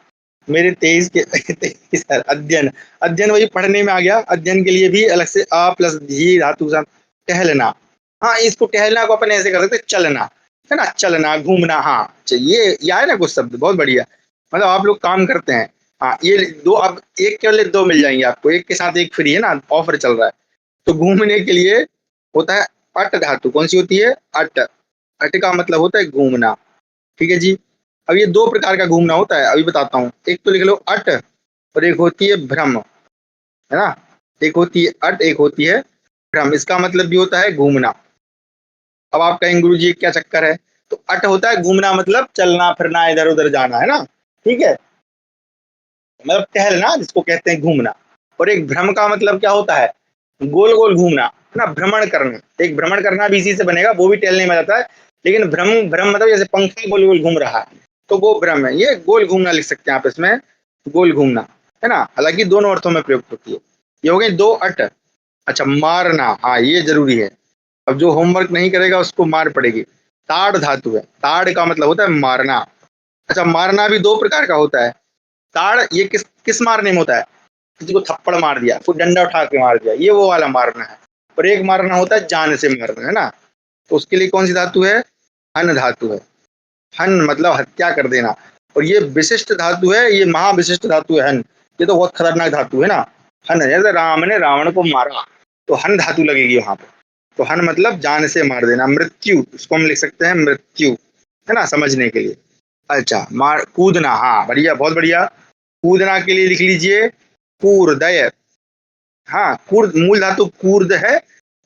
मेरे 23 के 23 अध्ययन, अध्ययन वही पढ़ने में आ गया। अध्ययन के लिए भी अलग से आ प्लस धी धातु के साथ टहलना। हाँ इसको टहलना को अपन ऐसे कर सकते चलना, है ना, चलना घूमना। हाँ ये आए ना कुछ शब्द, बहुत बढ़िया। मतलब आप लोग काम करते हैं। हाँ ये दो, अब एक के बदले दो मिल जाएंगे आपको, एक के साथ एक फ्री, है ना, ऑफर चल रहा है। तो घूमने के लिए होता है अट धातु, कौन सी होती है, अट। अट का मतलब होता है घूमना, ठीक है जी। अब ये दो प्रकार का घूमना होता है, अभी बताता हूँ। एक तो लिख लो अट, और एक होती है भ्रम, है ना। एक होती है अट, एक होती है भ्रम। इसका मतलब भी होता है घूमना। अब आप कहेंगे गुरु जी क्या चक्कर है, तो अट होता है घूमना, मतलब चलना फिरना, इधर उधर जाना, है ना, ठीक है, मतलब टहलना जिसको कहते हैं घूमना। और एक भ्रम का मतलब क्या होता है, गोल गोल घूमना, है ना, भ्रमण करना। एक भ्रमण करना भी इसी से बनेगा, वो भी टहलने में जाता है। लेकिन भ्रम, भ्रम मतलब जैसे पंखा गोल गोल घूम रहा है, तो वो भ्रम है। ये गोल घूमना लिख सकते हैं आप इसमें, गोल घूमना, है ना। हालांकि दोनों अर्थों में प्रयुक्त होती है। ये हो गए दो अट। अच्छा मारना, हाँ ये जरूरी है। अब जो होमवर्क नहीं करेगा उसको मार पड़ेगी। ताड़ धातु है, ताड़ का मतलब होता है मारना। अच्छा मारना भी दो प्रकार का होता है। ताड़ ये किस किस मारने में होता है, किसी को थप्पड़ मार दिया, कोई डंडा उठा के मार दिया, ये वो वाला मारना है। और एक मारना होता है जान से मारना, है ना। तो उसके लिए कौन सी धातु है, हन धातु है। हन मतलब हत्या कर देना। और ये विशिष्ट धातु है, ये महाविशिष्ट धातु है हन। ये तो बहुत खतरनाक धातु है ना। हन जैसे राम ने रावण को मारा, तो हन धातु लगेगी वहां पे। तो हन मतलब जान से मार देना, मृत्यु, इसको हम लिख सकते हैं मृत्यु, है ना, समझने के लिए। अच्छा मार कूदना, हाँ बढ़िया, बहुत बढ़िया। कूदना के लिए लिख लीजिए कूर्दय। हाँ, कूर्द मूल धातु कूर्द है,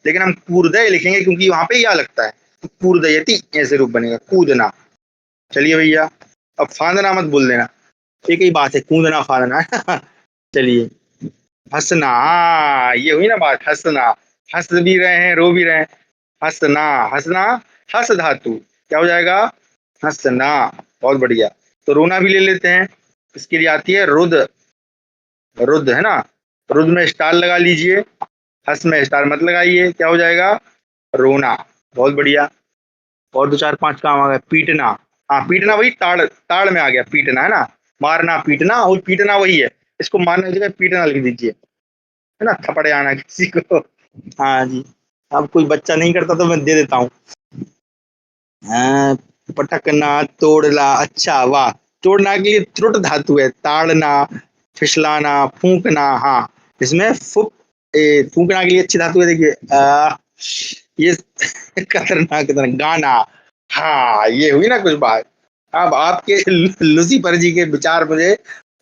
लेकिन हम कूर्दय लिखेंगे क्योंकि वहां पे या लगता है। तो कूर्दयति ऐसे रूप बनेगा, कूदना। चलिए भैया, अब फांदना मत बोल देना, एक ही बात है, कूदना फांदना। चलिए, हंसना, हाँ ये हुई ना बात, हंसना। हंस भी रहे हैं, रो भी रहे हैं। हंसना, हंसना, हंस धातु क्या हो जाएगा, हंसना। बहुत बढ़िया। तो रोना भी ले लेते हैं, इसके लिए आती है रुद। रुद है ना, रुद में स्टार लगा लीजिए, हंस में स्टार मत लगाइए, क्या हो जाएगा, रोना। बहुत बढ़िया। और दो चार पांच काम आ गए, पीटना। हाँ, पीटना वही ताड़, ताड़ में आ गया, पीटना है ना, मारना पीटना, और पीटना वही है। इसको मारने की जगह पीटना लिख दीजिए, है ना, थपड़े आना किसी को। हाँ जी। अब कोई बच्चा नहीं करता तो मैं दे देता हूँ। हाँ, पटकना, तोड़ना, अच्छा वाह। तोड़ना के लिए त्रुट धातु है, ताड़ना, फिसलाना, फूंकना। हाँ, इसमें फूंकना के लिए अच्छी धातु है, देखिए ये खतरनाक खतरनाक गाना। हाँ, ये हुई ना कुछ बात। अब आपके लूसीफर जी के विचार मुझे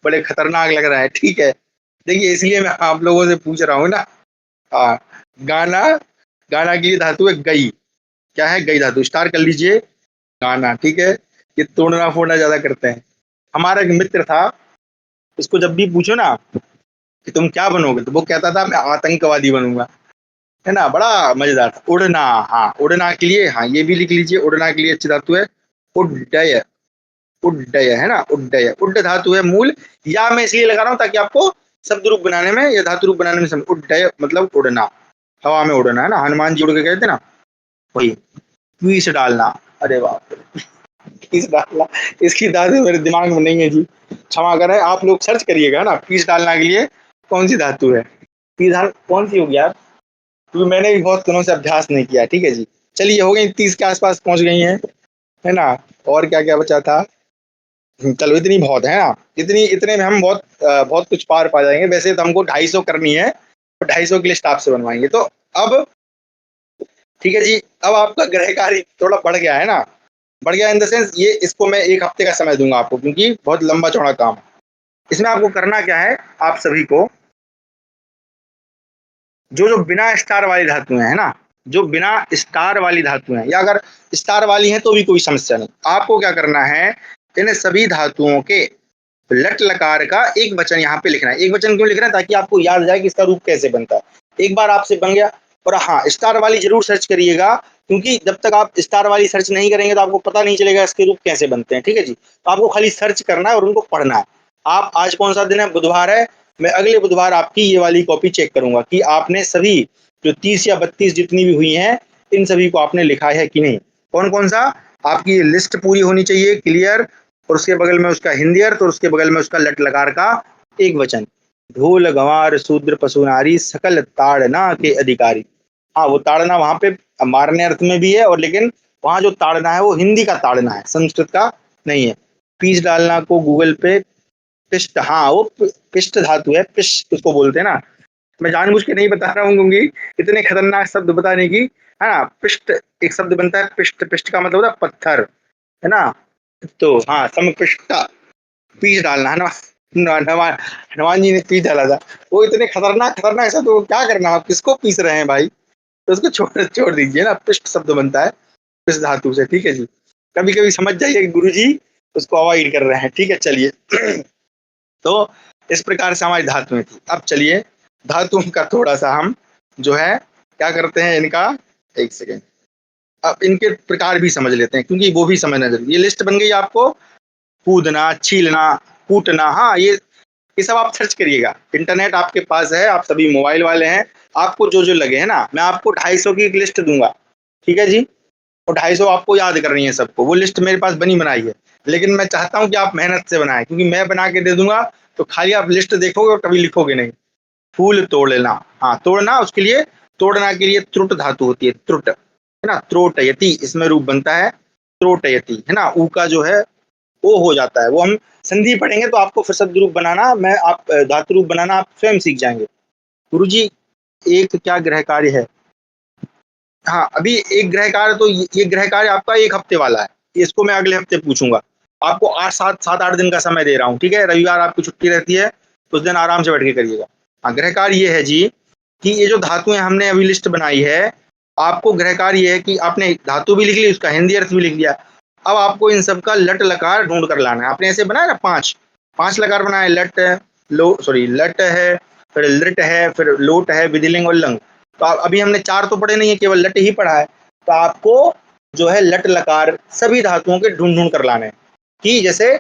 बड़े खतरनाक लग रहा है, ठीक है। देखिए, इसलिए मैं आप लोगों से पूछ रहा हूँ ना। हाँ, गाना, गाना के लिए धातु है गई। क्या है, गई धातु, स्टार कर लीजिए, गाना, ठीक है। ये तोड़ना फोड़ना ज्यादा करते हैं। हमारा एक मित्र था, उसको जब भी पूछो ना कि तुम क्या बनोगे, तो वो कहता था मैं आतंकवादी बनूंगा, है ना, बड़ा मजेदार था। उड़ना, हाँ उड़ना के लिए, हाँ ये भी लिख लीजिए, उड़ना के लिए अच्छी धातु है उड्डय। उड्डय है ना, उड्डय, उड्ड धातु है मूल। या मैं इसलिए लगा रहा हूँ ताकि आपको शब्द रूप बनाने में या धातु रूप बनाने में समझ। उड्डय मतलब उड़ना, हवा में उड़ना, है ना, हनुमान जी उड़ के गए थे ना, वही। पीस डालना, अरे बाप रे, पीस डालना, इसकी धातु मेरे दिमाग में नहीं है जी, क्षमा करें, आप लोग सर्च करिएगा ना, पीस डालना के लिए कौन सी धातु है, पीस डाल कौन सी होगी यार, क्योंकि मैंने भी बहुत दिनों से अभ्यास नहीं किया, ठीक है जी। चलिए, हो गई 30 के आसपास पहुंच गई हैं, है ना। और क्या क्या बचा था, चलो इतनी बहुत है ना, इतनी इतने में हम बहुत कुछ पार पा जाएंगे। वैसे तो हमको 250 करनी है, तो 250 की लिस्ट आपसे बनवाएंगे। तो अब ठीक है जी, अब आपका गृह कार्य थोड़ा बढ़ गया है ना, बढ़ गया इन द सेंस, ये इसको मैं 1 हफ्ते का समय दूंगा आपको, क्योंकि बहुत लंबा चौड़ा काम है। इसमें आपको करना क्या है, आप सभी को जो जो बिना स्टार वाली धातुएं है ना, जो बिना स्टार वाली धातुएं हैं, या अगर स्टार वाली हैं तो भी कोई समस्या नहीं, आपको क्या करना है, इन सभी धातुओं के लट लकार का एक वचन यहाँ पे लिखना है। एक वचन क्यों लिख रहे हैं, ताकि आपको याद जाए कि इसका रूप कैसे बनता है। एक बार आपसे बन गया। और हाँ, स्टार वाली जरूर सर्च करिएगा, क्योंकि जब तक आप स्टार वाली सर्च नहीं करेंगे तो आपको पता नहीं चलेगा इसके रूप कैसे बनते हैं, ठीक है जी। तो आपको खाली सर्च करना है और उनको पढ़ना है। आप, आज कौन सा दिन है, बुधवार है, मैं अगले बुधवार आपकी ये वाली कॉपी चेक करूंगा कि आपने सभी जो 30 या 32 जितनी भी हुई हैं, इन सभी को आपने लिखा है कि नहीं। कौन कौन सा, आपकी लिस्ट पूरी होनी चाहिए, क्लियर। और उसके बगल में उसका हिंदी अर्थ, और उसके बगल में उसका लट लकार का एक वचन। ढोल गंवार शूद्र पशु नारी सकल ताड़ना के अधिकारी। हाँ, वो ताड़ना वहां पे मारने अर्थ में भी है, और लेकिन वहां जो ताड़ना है वो हिंदी का ताड़ना है, संस्कृत का नहीं है। पीस डालना को गूगल पे पिष्ट, हाँ वो पिष्ट धातु है, पिष्ट उसको बोलते हैं ना। मैं जानबूझ के नहीं बता रहा हूँ क्योंकि इतने खतरनाक शब्द बताने की, है ना। पिष्ट एक शब्द बनता है, पिष्ट, पिष्ट का मतलब होता है पत्थर, है ना। तो हाँ, समपिष्टा, पीस डालना है ना। हनुमान, हनुमान जी ने पीस डाला था। वो इतने खतरनाक खतरनाक शब्द, वो क्या करना, आप किसको पीस रहे हैं भाई, तो उसको छोड़ छोड़ दीजिए ना। पिष्ट शब्द बनता है पिष्ट धातु से, ठीक है जी। कभी कभी समझ जाइए कि गुरु जी उसको अवॉइड कर रहे हैं, ठीक है, चलिए। तो इस प्रकार से हमारी धातुएं थी। अब चलिए, धातुओं का थोड़ा सा हम जो है क्या करते हैं, इनका, एक सेकेंड, अब इनके प्रकार भी समझ लेते हैं, क्योंकि वो भी समझना जरूरी। ये लिस्ट बन गई आपको, कूदना, छीलना, कूटना, हाँ ये सब आप सर्च करिएगा, इंटरनेट आपके पास है, आप सभी मोबाइल वाले हैं, आपको जो जो लगे है ना, मैं आपको 250 की एक लिस्ट दूंगा, ठीक है जी। और 250 आपको याद करनी है सबको, वो लिस्ट मेरे पास बनी बनाई है। लेकिन मैं चाहता हूँ कि आप मेहनत से बनाएं, क्योंकि मैं बना के दे दूंगा तो खाली आप लिस्ट देखोगे और कभी लिखोगे नहीं। फूल तोड़ना, हाँ तोड़ना, उसके लिए, तोड़ना के लिए त्रुट धातु होती है, त्रुट, है ना, त्रोटयति इसमें रूप बनता है, त्रोटयति, है ना। ऊ का जो है वो हो जाता है, वो हम संधि पढ़ेंगे तो आपको फिर शब्द रूप बनाना, मैं आप धातु रूप बनाना आप स्वयं सीख जाएंगे। गुरुजी, एक क्या ग्रह कार्य है, हाँ अभी एक ग्रह कार्य, तो ये ग्रह कार्य आपका 1 हफ्ते वाला है, इसको मैं अगले हफ्ते पूछूंगा। आपको 7-8 दिन का समय दे रहा हूँ, ठीक है। रविवार आपकी छुट्टी रहती है, उस दिन आराम से बैठ के करिएगा। हाँ, ग्रह कार्य ये है जी कि ये जो धातुएं हमने अभी लिस्ट बनाई है, आपको ग्रह कार्य ये है कि आपने धातु भी लिख ली, उसका हिंदी अर्थ भी लिख लिया। अब आपको इन सब का लट लकार ढूंढ कर लाना है। आपने ऐसे बनाया ना, 5 लकार बनाए, लट है, लट है, फिर लृट है, फिर लोट है, विधिलिंग और लंग। तो अभी हमने 4 तो पढ़े नहीं है, केवल लट ही पढ़ा है। तो आपको जो है लट लकार सभी धातुओं के ढूंढ ढूंढ कर लाने हैं। कि जैसे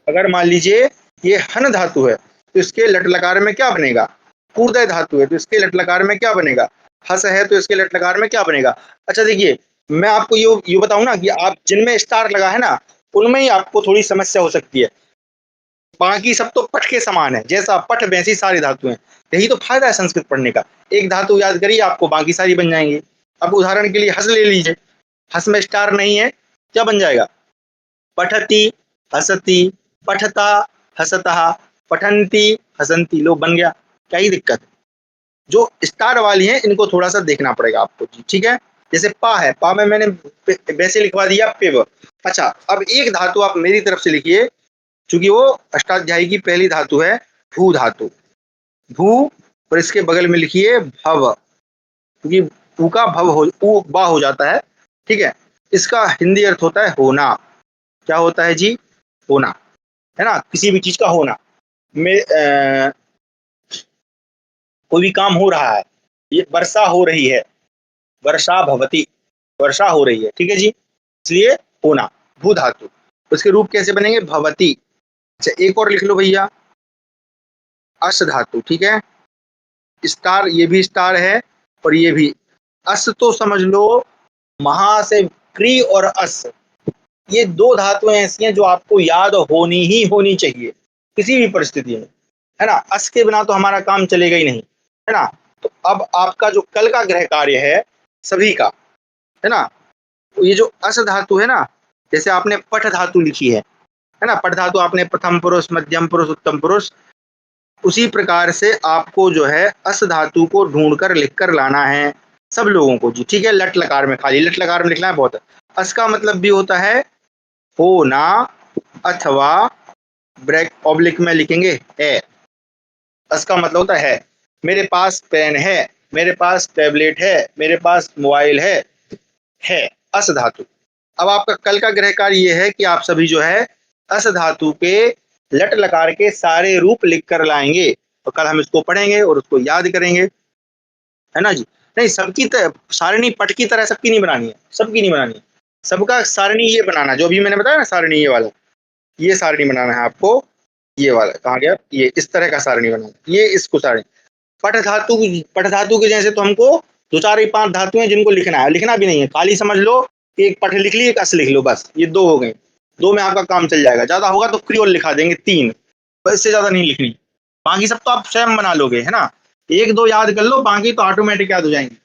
अगर मान लीजिए ये हन धातु है, तो इसके लट लकार में क्या बनेगा? कूर्दय धातु है, तो इसके लट लकार में क्या बनेगा? हस है, तो इसके लट लकार में क्या बनेगा? अच्छा देखिए, मैं आपको ये बताऊं ना कि आप जिनमें स्टार लगा है ना, उनमें ही आपको थोड़ी समस्या हो सकती है। बाकी सब तो पठ के समान है, जैसा पठ वैसी सारी धातुएं। यही तो फायदा है संस्कृत पढ़ने का। एक धातु याद करिए, आपको बाकी सारी बन जाएंगी। अब उदाहरण के लिए हस ले लीजिए, हस में स्टार नहीं है, क्या बन जाएगा? पठती, हसती, पठता, हसता, पठंती, हसंती। लो, बन गया। क्या ही दिक्कत है? जो स्टार वाली है इनको थोड़ा सा देखना पड़ेगा आपको जी, ठीक है। जैसे पा है, पा में मैंने वैसे लिखवा दिया पिव। अच्छा, अब एक धातु आप मेरी तरफ से लिखिए, क्योंकि वो अष्टाध्यायी की पहली धातु है, भू धातु। भू, और इसके बगल में लिखिए भव, क्योंकि ऊ का भव हो, ऊ बा हो जाता है, ठीक है। इसका हिंदी अर्थ होता है होना। क्या होता है जी? होना, है ना, किसी भी चीज का होना। में कोई भी काम हो रहा है, ये वर्षा हो रही है, वर्षा भवती, वर्षा हो रही है, ठीक है जी। इसलिए होना, भू धातु। उसके रूप कैसे बनेंगे? भवती। अच्छा, एक और लिख लो भैया, अस धातु, ठीक है। स्टार, ये भी स्टार है और ये भी। अस तो समझ लो महा से क्री और अस, ये 2 धातुएं ऐसी हैं जो आपको याद होनी ही होनी चाहिए किसी भी परिस्थिति में, है ना। अस के बिना तो हमारा काम चलेगा ही नहीं, है ना। तो अब आपका जो कल का ग्रह कार्य है सभी का, है ना, तो ये जो अस धातु है ना, जैसे आपने पठ धातु लिखी है ना, पठ धातु आपने प्रथम पुरुष, मध्यम पुरुष, उत्तम पुरुष, उसी प्रकार से आपको जो है अस धातु को ढूंढ कर लिख कर लाना है सब लोगों को जी, ठीक है। लट लकार में, खाली लट लकार में लिखना है, बहुत है। अस का मतलब भी होता है होना, अथवा ब्रैक ऑब्लिक में लिखेंगे है। अस का मतलब होता है मेरे पास पेन है, मेरे पास टैबलेट है, मेरे पास मोबाइल है अस धातु। अब आपका कल का ग्रह कार्य ये है कि आप सभी जो है अस धातु के लट लकार के सारे रूप लिख कर लाएंगे। तो कल हम इसको पढ़ेंगे और उसको याद करेंगे, है ना जी। नहीं, सबकी सारणी पट की तरह सबकी नहीं बनानी है, सबकी नहीं बनानी है। सबका सारणी ये बनाना, जो भी मैंने बताया ना सारणी, ये वाला, ये सारणी बनाना है आपको। ये वाला कहाँ गया? ये इस तरह का सारणी बनाना, ये इसको सारणी। पट धातु के जैसे तो हमको 2 4 5 धातुएं जिनको लिखना है, लिखना भी नहीं है, खाली समझ लो कि एक पट लिख ली, एक अस लिख लो, बस ये 2 हो गए। 2 में आपका काम चल जाएगा। ज्यादा होगा तो क्रियोल लिखा देंगे 3, बस इससे ज्यादा नहीं लिखनी। बाकी सब तो आप स्वयं बना लोगे, है ना। 1 2 याद कर लो, बाकी तो ऑटोमेटिक याद हो जाएंगे,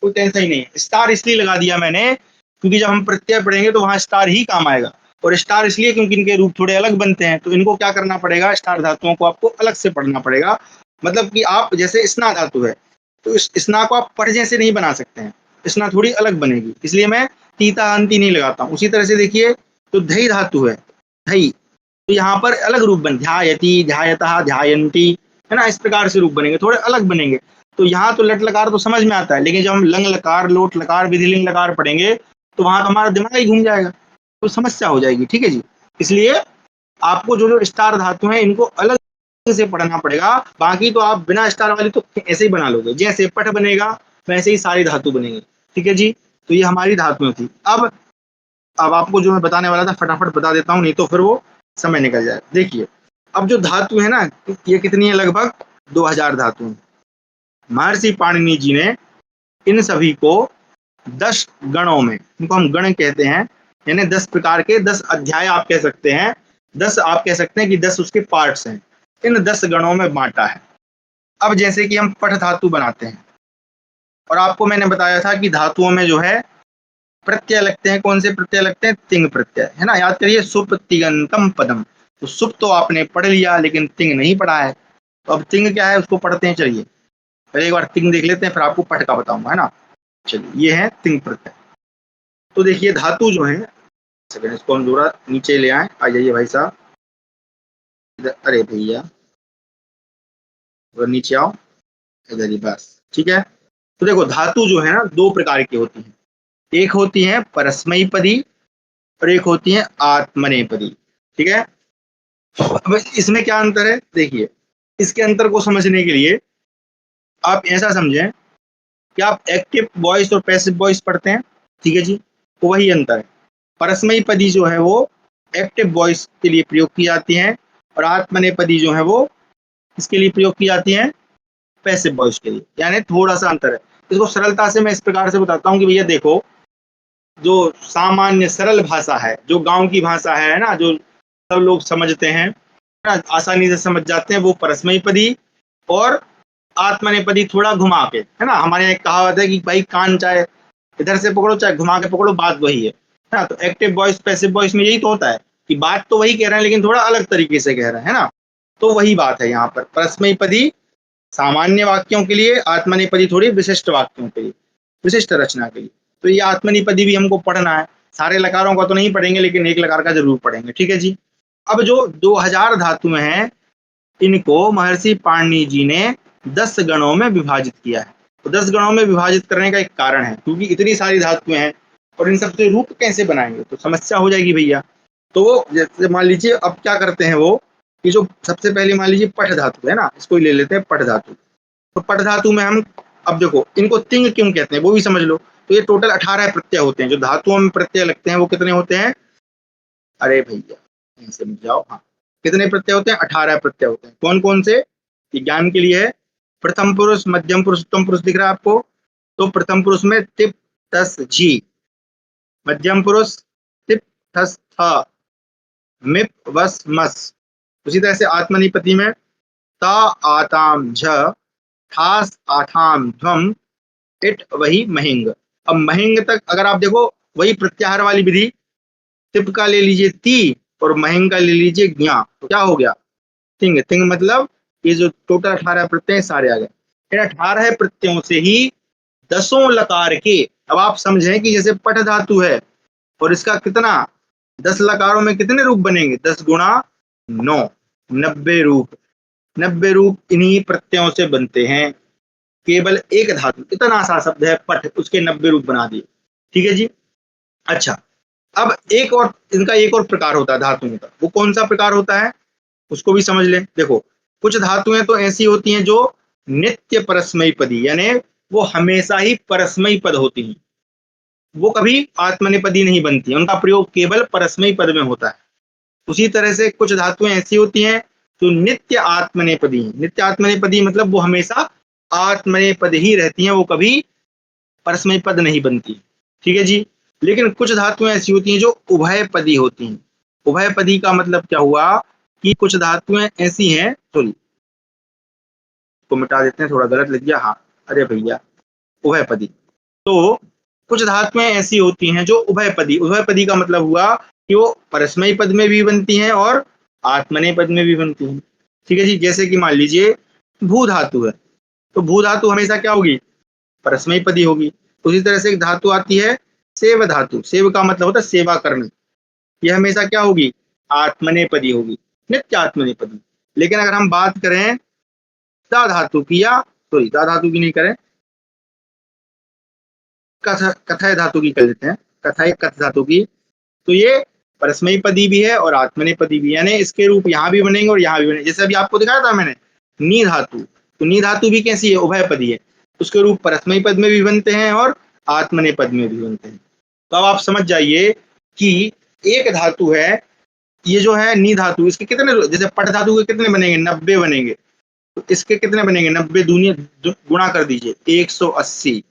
कोई टेंशन ही नहीं है। स्टार इसलिए लगा दिया मैंने क्योंकि जब हम प्रत्यय पढ़ेंगे तो वहां स्टार ही काम आएगा। और स्टार इसलिए क्योंकि इनके रूप थोड़े अलग बनते हैं, तो इनको क्या करना पड़ेगा, स्टार धातुओं को आपको अलग से पढ़ना पड़ेगा। मतलब कि आप जैसे स्ना धातु है, तो इस स्ना को आप पढ़ जैसे नहीं बना सकते हैं, स्ना थोड़ी अलग बनेगी, इसलिए मैं तीता अंति नहीं लगाता हूँ। उसी तरह से देखिए, तो धई धातु है, धई, तो यहाँ पर अलग रूप बन, ध्यायति, ध्यायतः, ध्यायन्ति, है ना, इस प्रकार से रूप बनेंगे, थोड़े अलग बनेंगे। तो यहाँ तो लट लकार तो समझ में आता है, लेकिन जब हम लंग लकार, लोट लकार, विधिलिंग लकार पढ़ेंगे तो वहां तो हमारा दिमाग ही घूम जाएगा, तो समस्या हो जाएगी, ठीक है जी। इसलिए आपको जो जो स्टार धातु है इनको अलग से पढ़ना पड़ेगा। बाकी तो आप बिना स्टार वाली तो ऐसे ही बना लोगे, जैसे पट बनेगा वैसे ही सारी धातु बनेगी, ठीक है जी। तो ये हमारी धातुएं थी। अब आपको जो मैं बताने वाला था फटाफट बता देता हूँ, नहीं तो फिर वो समय निकल जाए। देखिए, अब जो धातु है ना, ये कितनी है? लगभग 2000 धातु। महर्षि पाणिनि जी ने इन सभी को 10 गणों में, इनको हम गण कहते हैं, यानी 10 प्रकार के, 10 अध्याय आप कह सकते हैं, 10 आप कह सकते हैं कि 10 उसके पार्ट्स हैं, इन 10 गणों में बांटा है। अब जैसे कि हम पठ धातु बनाते हैं, और आपको मैंने बताया था कि धातुओं में जो है प्रत्यय लगते हैं। कौन से प्रत्यय लगते हैं? तिंग प्रत्यय, है ना। याद करिए, सुप तिगंतम पदम। तो सुप तो आपने पढ़ लिया, लेकिन तिंग नहीं पढ़ा है। तो अब तिंग क्या है उसको पढ़ते हैं, चलिए पहले एक बार तिंग देख लेते हैं, फिर आपको पठ का बताऊंगा, है ना। चलिए, ये है तिंग प्रत्यय। तो देखिए, धातु जो है सेकंड, इसको हम थोड़ा नीचे ले आए। आ जाइए भाई साहब इधर। अरे भैया थोड़ा नीचे आओ, इधर ही बस, ठीक है। तो देखो धातु जो है ना दो प्रकार की होती हैं, एक होती है परस्मैपदी और एक होती है आत्मनेपदी, ठीक है। अब इसमें क्या अंतर है देखिए, इसके अंतर को समझने के लिए आप ऐसा समझें कि आप एक्टिव वॉइस और पैसिव वॉइस पढ़ते हैं, ठीक है जी। तो वही अंतर है, परस्मैपदी जो है वो एक्टिव वॉइस के लिए प्रयोग की जाती है और आत्मनेपदी जो है वो इसके लिए प्रयोग की जाती है, पैसिव वॉइस के लिए, यानी थोड़ा सा अंतर है। इसको सरलता से मैं इस प्रकार से बताता हूँ कि भैया देखो, जो सामान्य सरल भाषा है, जो गांव की भाषा है ना, जो सब लोग समझते हैं ना, आसानी से समझ जाते हैं, वो परस्मैपदी और आत्मनेपदी थोड़ा घुमा के, है ना। हमारे यहाँ एक कहावत है कि भाई कान चाहे इधर से पकड़ो चाहे घुमा के पकड़ो, बात वही है ना। तो एक्टिव वॉइस पैसिव वॉइस में यही तो होता है कि बात तो वही कह रहे हैं लेकिन थोड़ा अलग तरीके से कह रहे हैं, है ना। तो वही बात है यहाँ पर, परस्मैपदी सामान्य वाक्यों के लिए, आत्मनेपदी थोड़ी विशिष्ट वाक्यों के लिए, विशिष्ट रचना के लिए। तो ये आत्मनेपदी भी हमको पढ़ना है, सारे लकारों का तो नहीं पढ़ेंगे लेकिन एक लकार का जरूर पढ़ेंगे, ठीक है जी। अब जो 2000 धातुएं हैं इनको महर्षि पाणिनि जी ने 10 गणों में विभाजित किया है। तो 10 गणों में विभाजित करने का एक कारण है, क्योंकि इतनी सारी धातुएं हैं और इन सबसे रूप कैसे बनाएंगे तो समस्या हो जाएगी भैया। तो वो जैसे मान लीजिए अब क्या करते हैं वो, कि जो सबसे पहले मान लीजिए पठ धातु है ना, इसको ही ले लेते हैं पठ धातु। तो पठ धातु में हम, अब देखो इनको तिंग क्यों कहते हैं वो भी समझ लो। तो ये टोटल 18 प्रत्यय होते हैं, जो धातुओं में प्रत्यय लगते हैं वो कितने होते हैं, अरे भैया यहीं समझ जाओ, हाँ कितने प्रत्यय होते हैं, 18 प्रत्यय होते हैं। कौन कौन से, ज्ञान के लिए है। प्रथम पुरुष, मध्यम पुरुष, उत्तम पुरुष दिख रहा है आपको। तो प्रथम पुरुष में तिप तस जी, मध्यम पुरुष तिप थस थ, मिप वस मस। उसी तरह से आत्मनिपति में ता आताम झ, ठास आठाम ध्वम, इट वही महिंग। अब महिंग तक अगर आप देखो वही प्रत्याहार वाली विधि, तिप का ले लीजिए ती और महिंग का ले लीजिए ज्ञा, तो क्या हो गया, तिंग। तिंग मतलब ये जो टोटल 18 प्रत्यय सारे आ गए। इन 18 प्रत्ययों से ही 10 लकार के, अब आप समझें कि जैसे पठ धातु है और इसका कितना 10 लकारों में कितने रूप बनेंगे, 10 गुणा 9, 90 रूप। 90 रूप इन्हीं प्रत्ययों से बनते हैं। केवल एक धातु, इतना सा शब्द है पठ, उसके 90 रूप बना दिए, ठीक है जी। अच्छा, अब एक और इनका एक और प्रकार होता है धातुओं का, वो कौन सा प्रकार होता है उसको भी समझ लें। देखो कुछ धातुएं तो ऐसी होती हैं जो नित्य परस्मयी पदी, यानी वो हमेशा ही परस्मयी पद होती हैं, वो कभी आत्मनेपदी नहीं बनती, उनका प्रयोग केवल परस्मयी पद में होता है। उसी तरह से कुछ धातुएं ऐसी होती हैं जो नित्य आत्मनेपदी हैं। नित्य आत्मनेपदी मतलब वो हमेशा आत्मनेपद ही रहती हैं, वो कभी परस्मयी पद नहीं बनती, ठीक है जी। लेकिन कुछ धातुएं ऐसी होती हैं जो उभयपदी होती हैं। उभयपदी का मतलब क्या हुआ कि कुछ धातुएं ऐसी हैं, सॉरी को मिटा देते हैं, थोड़ा गलत लिख दिया, हाँ अरे भैया उभयपदी। तो कुछ धातुएं ऐसी होती हैं जो उभयपदी, उभयपदी का मतलब हुआ कि वो परस्मयी पद में भी बनती हैं और आत्मनेय पद में भी बनती हैं, ठीक है जी। जैसे कि मान लीजिए भू धातु है, तो भू धातु हमेशा क्या होगी, परस्मयी पदी होगी। उसी तरह से एक धातु आती है सेव धातु, सेव का मतलब होता है सेवा करना, यह हमेशा क्या होगी, आत्मनेपदी होगी, नित्य आत्मनेपदी। लेकिन अगर हम बात करें दा धातु की, या सॉरी दा धातु की नहीं करें, कथय धातु की कर लेते हैं, कथय कथ धातु की, तो ये परस्मयी पदी भी है और आत्मनेपदी भी, यानी इसके रूप यहाँ भी बनेंगे और यहाँ भी बनेंगे। जैसे अभी आपको दिखाया था मैंने नी धातु, तो नी धातु भी कैसी है, उभयपदी है, उसके रूप परस्मयी पद में भी बनते हैं और आत्मनेपद में भी बनते हैं। तो अब आप समझ जाइए कि एक धातु है, ये जो है नी धातु, इसके कितने, जैसे पट धातु के कितने बनेंगे, 90 बनेंगे, तो इसके कितने बनेंगे, 90 दूनी गुणा कर दीजिए 180।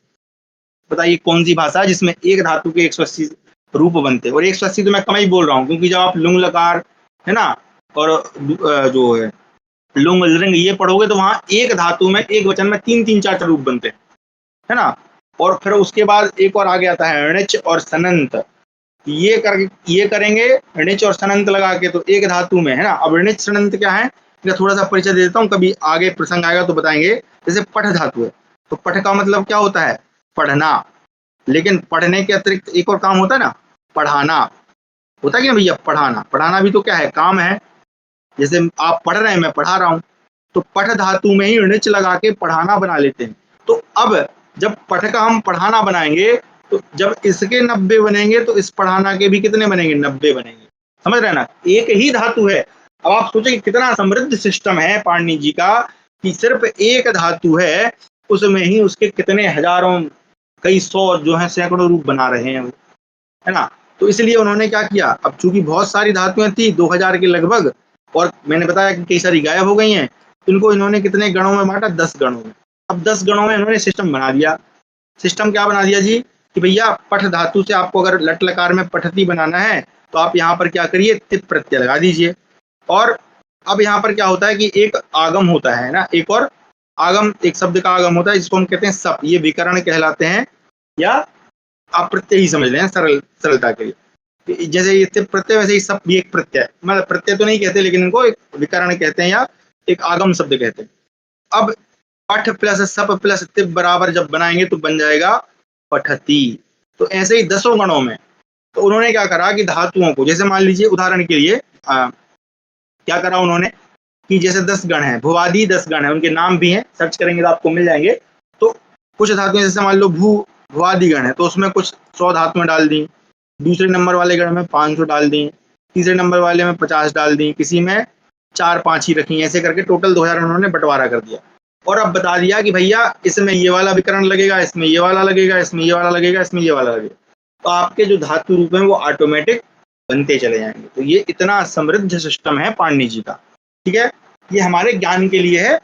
बताइए कौन सी भाषा है जिसमें एक धातु के 180 रूप बनते हैं। और 180 तो मैं कम ही बोल रहा हूँ, क्योंकि जब आप लुंग लकार है ना और जो है लुंग लिंग ये पढ़ोगे तो वहां एक धातु में एक वचन में 3 4 रूप बनते हैं, है ना। और फिर उसके बाद एक और आगे आता है ऋच और सनंत, ये करेंगे ऋच और सनंत लगा के, तो एक धातु में, है ना। अब ऋच सनंत क्या है, इनका थोड़ा सा परिचय दे देता हूँ, कभी आगे प्रसंग आएगा तो बताएंगे। जैसे पठ धातु है, तो पठ का मतलब क्या होता है, पढ़ना। लेकिन पढ़ने के अतिरिक्त एक और काम होता है ना, पढ़ाना। होता क्या भैया, पढ़ाना, पढ़ाना भी तो क्या है, काम है। जैसे आप पढ़ रहे हैं, मैं पढ़ा रहा हूँ, तो पठ धातु में ही णिच लगा के पढ़ाना बना लेते हैं। तो अब जब पठ का हम पढ़ाना बनाएंगे, तो जब इसके 90 बनेंगे तो इस पढ़ाना के भी कितने बनेंगे, 90 बनेंगे। समझ रहे हैं ना, एक ही धातु है। अब आप सोचें कितना समृद्ध सिस्टम है पाणिनि जी का, कि सिर्फ एक धातु है, उसमें ही उसके कितने हजारों, कई सौ जो है सैकड़ों रूप बना रहे हैं, है ना। तो इसलिए उन्होंने क्या किया, अब चूंकि बहुत सारी धातुएं थी 2000 के लगभग, और मैंने बताया कि कई सारी गायब हो गई हैं, इनको इन्होंने कितने गणों में बांटा, 10 गणों में। अब 10 गणों में इन्होंने सिस्टम बना दिया। सिस्टम क्या बना दिया जी, कि भैया पठ धातु से आपको अगर लट लकार में पठती बनाना है, तो आप यहाँ पर क्या करिए, तिप प्रत्यय लगा दीजिए। और अब यहाँ पर क्या होता है कि एक आगम होता है ना, एक और आगम, एक शब्द का आगम होता है जिसको हम कहते हैं सप, ये विकर्ण कहलाते हैं, या आप प्रत्यय ही समझ लें सरलता के लिए। जैसे ये तिप प्रत्यय, वैसे ही सप भी एक प्रत्यय, मतलब प्रत्यय तो नहीं कहते, लेकिन इनको एक विकर्ण कहते हैं या एक आगम शब्द कहते हैं। अब पठ प्लस सप प्लस तिप बराबर जब बनाएंगे तो बन जाएगा पठती। तो ऐसे ही 10 गणों में, तो उन्होंने क्या करा कि धातुओं को, जैसे मान लीजिए उदाहरण के लिए क्या करा उन्होंने, कि जैसे 10 गण हैं, भुवादि 10 गण हैं, उनके नाम भी हैं, सर्च करेंगे तो आपको मिल जाएंगे। तो कुछ धातुएं, जैसे मान लो भुवादि गण है, तो उसमें कुछ 100 धातुएं डाल दी, दूसरे नंबर वाले गण में 500 डाल दी, तीसरे नंबर वाले में 50 डाल दी, किसी में 4-5 ही रखी, ऐसे करके टोटल 2000 उन्होंने बंटवारा कर दिया। और अब बता दिया कि भैया इसमें ये वाला विकर्ण लगेगा, इसमें ये वाला लगेगा, इसमें ये वाला लगेगा, इसमें ये वाला लगेगा। तो आपके जो धातु रूप हैं वो ऑटोमेटिक बनते चले जाएंगे। तो ये इतना समृद्ध सिस्टम है पाणिनि जी का, ठीक है। ये हमारे ज्ञान के लिए है।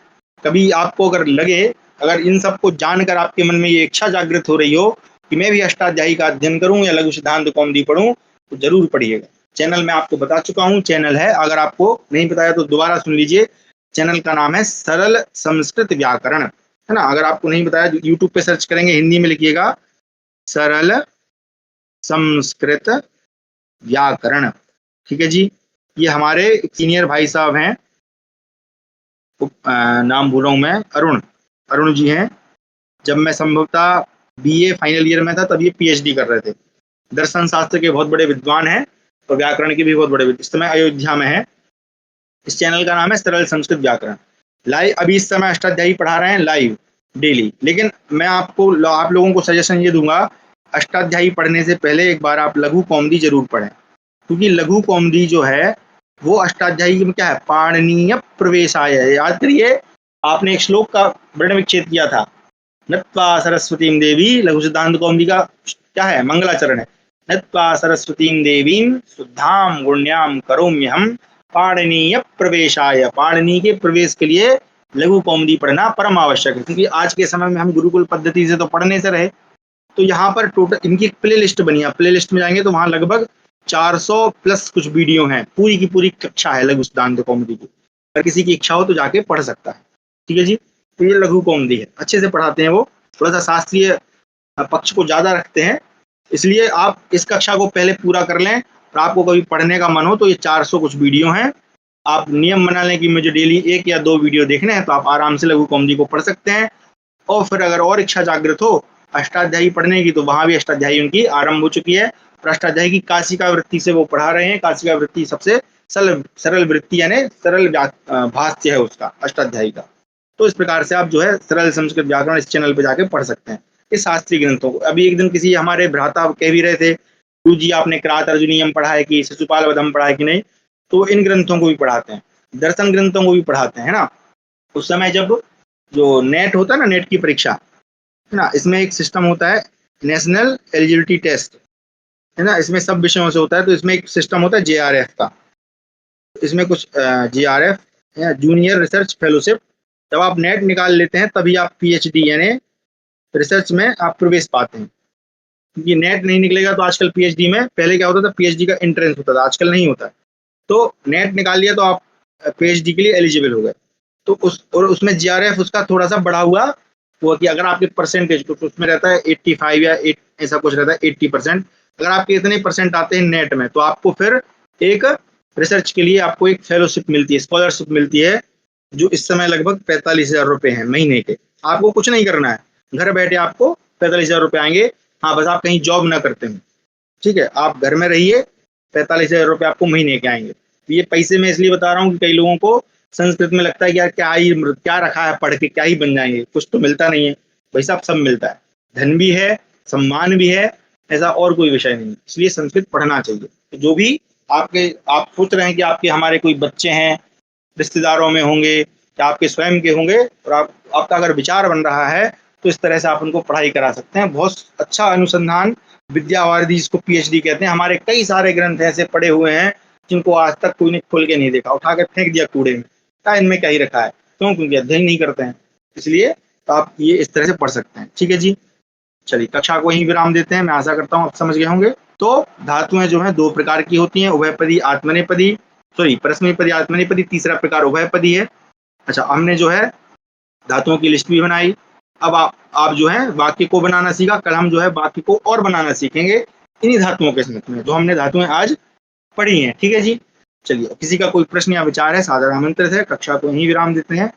कभी आपको अगर लगे, अगर इन सबको जानकर आपके मन में ये इच्छा जागृत हो रही हो कि मैं भी अष्टाध्यायी का अध्ययन करूं या लघु सिद्धांत कौमुदी पढ़ूं, तो जरूर पढ़िएगा। चैनल में आपको बता चुका हूं, चैनल है, अगर आपको नहीं बताया तो दोबारा सुन लीजिए। चैनल का नाम है सरल संस्कृत व्याकरण, है ना। अगर आपको नहीं बताया, यूट्यूब पे सर्च करेंगे, हिंदी में लिखिएगा सरल संस्कृत व्याकरण, ठीक है जी। ये हमारे सीनियर भाई साहब हैं, नाम भूल रहा हूं मैं, अरुण जी हैं। जब मैं संभवतः बीए फाइनल ईयर में था, तब ये पीएचडी कर रहे थे। दर्शन शास्त्र के बहुत बड़े विद्वान हैं, और व्याकरण के भी बहुत बड़े, इस समय अयोध्या में है। इस चैनल का नाम है सरल संस्कृत व्याकरण। लाइव अभी इस समय अष्टाध्यायी पढ़ा रहे हैं लाइव डेली। लेकिन मैं आप लोगों को सजेशन ये दूंगा, अष्टाध्यायी पढ़ने से पहले एक बार आप लघु कौमुदी जरूर पढ़ें, क्योंकि लघु कौमुदी जो है वो अष्टाध्यायी में क्या है, पाणनीय प्रवेशाय है। याद करिए, आपने एक श्लोक का वर्ण विच्छेद किया था, नत्वा सरस्वतीं देवी, लघु सिद्धांत कौमुदी का क्या है, मंगलाचरण है, नत्वा सरस्वतीं देवीं शुद्धां गुण्यां करोम्यहम् पाणनीय प्रवेशाय। पाणनी के प्रवेश के लिए लघु कौमुदी पढ़ना परम आवश्यक है, क्योंकि आज के समय में हम गुरुकुल पद्धति से तो पढ़ने से रहे। तो यहाँ पर टोटल इनकी प्ले लिस्ट बनी है, प्ले लिस्ट में जाएंगे तो वहां लगभग 400 प्लस कुछ वीडियो हैं, पूरी की पूरी कक्षा है लघु सिद्धांत कौमुदी की। अगर किसी की इच्छा हो तो जाके पढ़ सकता है, ठीक है जी। तो ये लघु कौमुदी है, अच्छे से पढ़ाते हैं वो, थोड़ा सा शास्त्रीय पक्ष को ज्यादा रखते हैं, इसलिए आप इस कक्षा को पहले पूरा कर लें। और आपको कभी पढ़ने का मन हो तो ये 400 कुछ वीडियो हैं, आप नियम बना लें कि मुझे डेली 1 या 2 वीडियो देखने हैं, तो आप आराम से लघु कौमुदी को पढ़ सकते हैं। और फिर अगर और इच्छा जागृत हो अष्टाध्यायी पढ़ने की, तो वहां भी अष्टाध्यायी उनकी आरंभ हो चुकी है। और अष्टाध्यायी की काशिका वृत्ति से वो पढ़ा रहे हैं। काशिका वृत्ति सबसे सरल वृत्ति, यानी सरल भाष्य है उसका, अष्टाध्यायी का। तो इस प्रकार से आप जो है सरल संस्कृत व्याकरण इस चैनल पे जाके पढ़ सकते हैं, इस शास्त्रीय ग्रंथों को। अभी एक दिन किसी हमारे भ्राता कह भी रहे थे, गुरु जी आपने क्रात अर्जुनीयम पढ़ा है कि शिशुपाल वधम पढ़ा है कि नहीं, तो इन ग्रंथों को भी पढ़ाते हैं, दर्शन ग्रंथों को भी पढ़ाते हैं ना। उस समय जब जो नेट होता है ना, नेट की परीक्षा है ना, इसमें एक सिस्टम होता है नेशनल एलिजिबिलिटी टेस्ट, है ना, इसमें सब विषयों से होता है। तो इसमें एक सिस्टम होता है जेआरएफ का, इसमें कुछ जेआरएफ या जूनियर रिसर्च फेलोशिप, जब आप नेट निकाल लेते हैं तभी आप पीएचडी यानी रिसर्च में आप प्रवेश पाते हैं। क्योंकि नेट नहीं निकलेगा तो आजकल पीएचडी में, पहले क्या होता था पीएचडी का एंट्रेंस होता था, आजकल नहीं होता है। तो नेट निकाल लिया तो आप पीएचडी के लिए एलिजिबल हो गए। तो उसमें जीआरएफ उसका थोड़ा सा बढ़ा हुआ वो, कि अगर आपके परसेंटेज कुछ उसमें रहता है 85 या 8 ऐसा कुछ रहता है 80%, अगर आपके इतने परसेंट आते हैं नेट में, तो आपको फिर एक रिसर्च के लिए आपको एक फेलोशिप मिलती है, स्कॉलरशिप मिलती है, जो इस समय लगभग 45,000 रुपए हैं महीने के। आपको कुछ नहीं करना है, घर बैठे आपको 45,000 रुपए आएंगे। हाँ, बस आप कहीं जॉब ना करते हैं, ठीक है, आप घर में रहिए, 45,000 रुपये आपको महीने के आएंगे। ये पैसे मैं इसलिए बता रहा हूँ कि कई लोगों को संस्कृत में लगता है कि यार क्या रखा है, पढ़ के क्या ही बन जाएंगे, कुछ तो मिलता नहीं है। भाई साहब सब मिलता है, धन भी है, सम्मान भी है, ऐसा और कोई विषय नहीं। इसलिए संस्कृत पढ़ना चाहिए। तो जो भी आप सोच रहे हैं कि आपके हमारे कोई बच्चे हैं, रिश्तेदारों में होंगे या आपके स्वयं के होंगे, और आपका अगर विचार बन रहा है तो इस तरह से आप उनको पढ़ाई करा सकते हैं। बहुत अच्छा अनुसंधान, विद्यावारिधि जिसको पीएचडी कहते हैं, हमारे कई सारे ग्रंथ ऐसे पड़े हुए हैं जिनको आज तक कोई ने खोल के नहीं देखा, उठाकर फेंक दिया कूड़े में, क्या इनमें क्या ही रखा है। क्यों? क्योंकि अध्ययन नहीं करते हैं। इसलिए तो आप ये इस तरह से पढ़ सकते हैं। ठीक है जी, चलिए कक्षा को यहीं विराम देते हैं। मैं आशा करता हूँ आप समझ गए होंगे। तो धातुएं जो है दो प्रकार की होती हैं, उभयपदी आत्मनेपदी, सॉरी परस्मैपदी आत्मनेपदी, तीसरा प्रकार उभयपदी है। अच्छा, हमने जो है धातुओं की लिस्ट भी बनाई। अब आप जो है वाक्य को बनाना सीखा। कल हम जो है वाक्य को और बनाना सीखेंगे इन्हीं धातुओं के साथ में जो हमने धातुएं आज पढ़ी हैं। ठीक है जी, चलिए किसी का कोई प्रश्न या विचार है सादर आमंत्रित है। कक्षा को यहीं विराम देते हैं,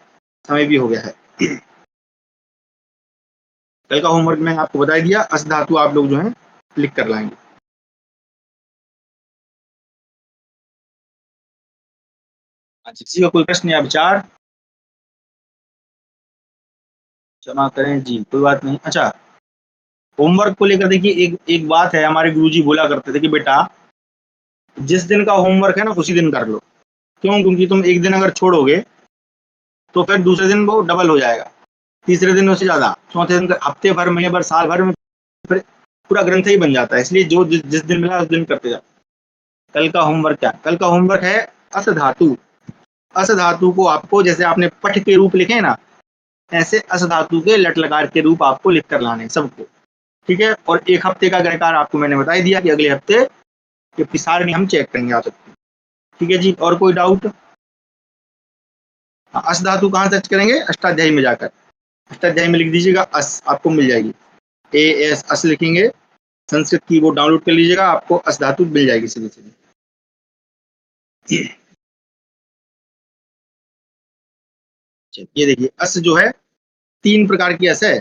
समय भी हो गया है। कल का होमवर्क मैंने आपको बता दिया, अस धातु आप लोग जो है लिख कर लाएंगे। अच्छा, किसी का कोई प्रश्न या विचार? क्षमा करें जी, कोई बात नहीं। अच्छा, होमवर्क को लेकर देखिए एक बात है, हमारे गुरुजी बोला करते थे कि बेटा जिस दिन का होमवर्क है ना उसी दिन कर लो। क्यों? क्योंकि तुम एक दिन अगर छोड़ोगे तो फिर दूसरे दिन वो डबल हो जाएगा, तीसरे दिन उससे ज्यादा, चौथे दिन, हफ्ते भर, महीने भर, साल भर में फिर पूरा ग्रंथ ही बन जाता है। इसलिए जो जिस दिन मिला उस दिन करते जाओ। कल का होमवर्क क्या? कल का होमवर्क है अस धातु। अस धातु को आपको, जैसे आपने पठ के रूप लिखे ना, ऐसे अस धातु के लट लकार के रूप आपको लिख कर लाने सबको। ठीक है, और एक हफ्ते का गणकार आपको मैंने बता ही दिया कि अगले हफ्ते ये सारणी हम चेक करेंगे आप सबकी। ठीक है जी, और कोई डाउट? अस धातु कहाँ सर्च करेंगे? अष्टाध्यायी में जाकर अष्टाध्यायी में लिख दीजिएगा अस, आपको मिल जाएगी। ए एस अस लिखेंगे, संस्कृत की वो डाउनलोड कर लीजिएगा, आपको अस धातु मिल जाएगी सीधी सीधी। ये देखिए अस जो है तीन प्रकार की अस है।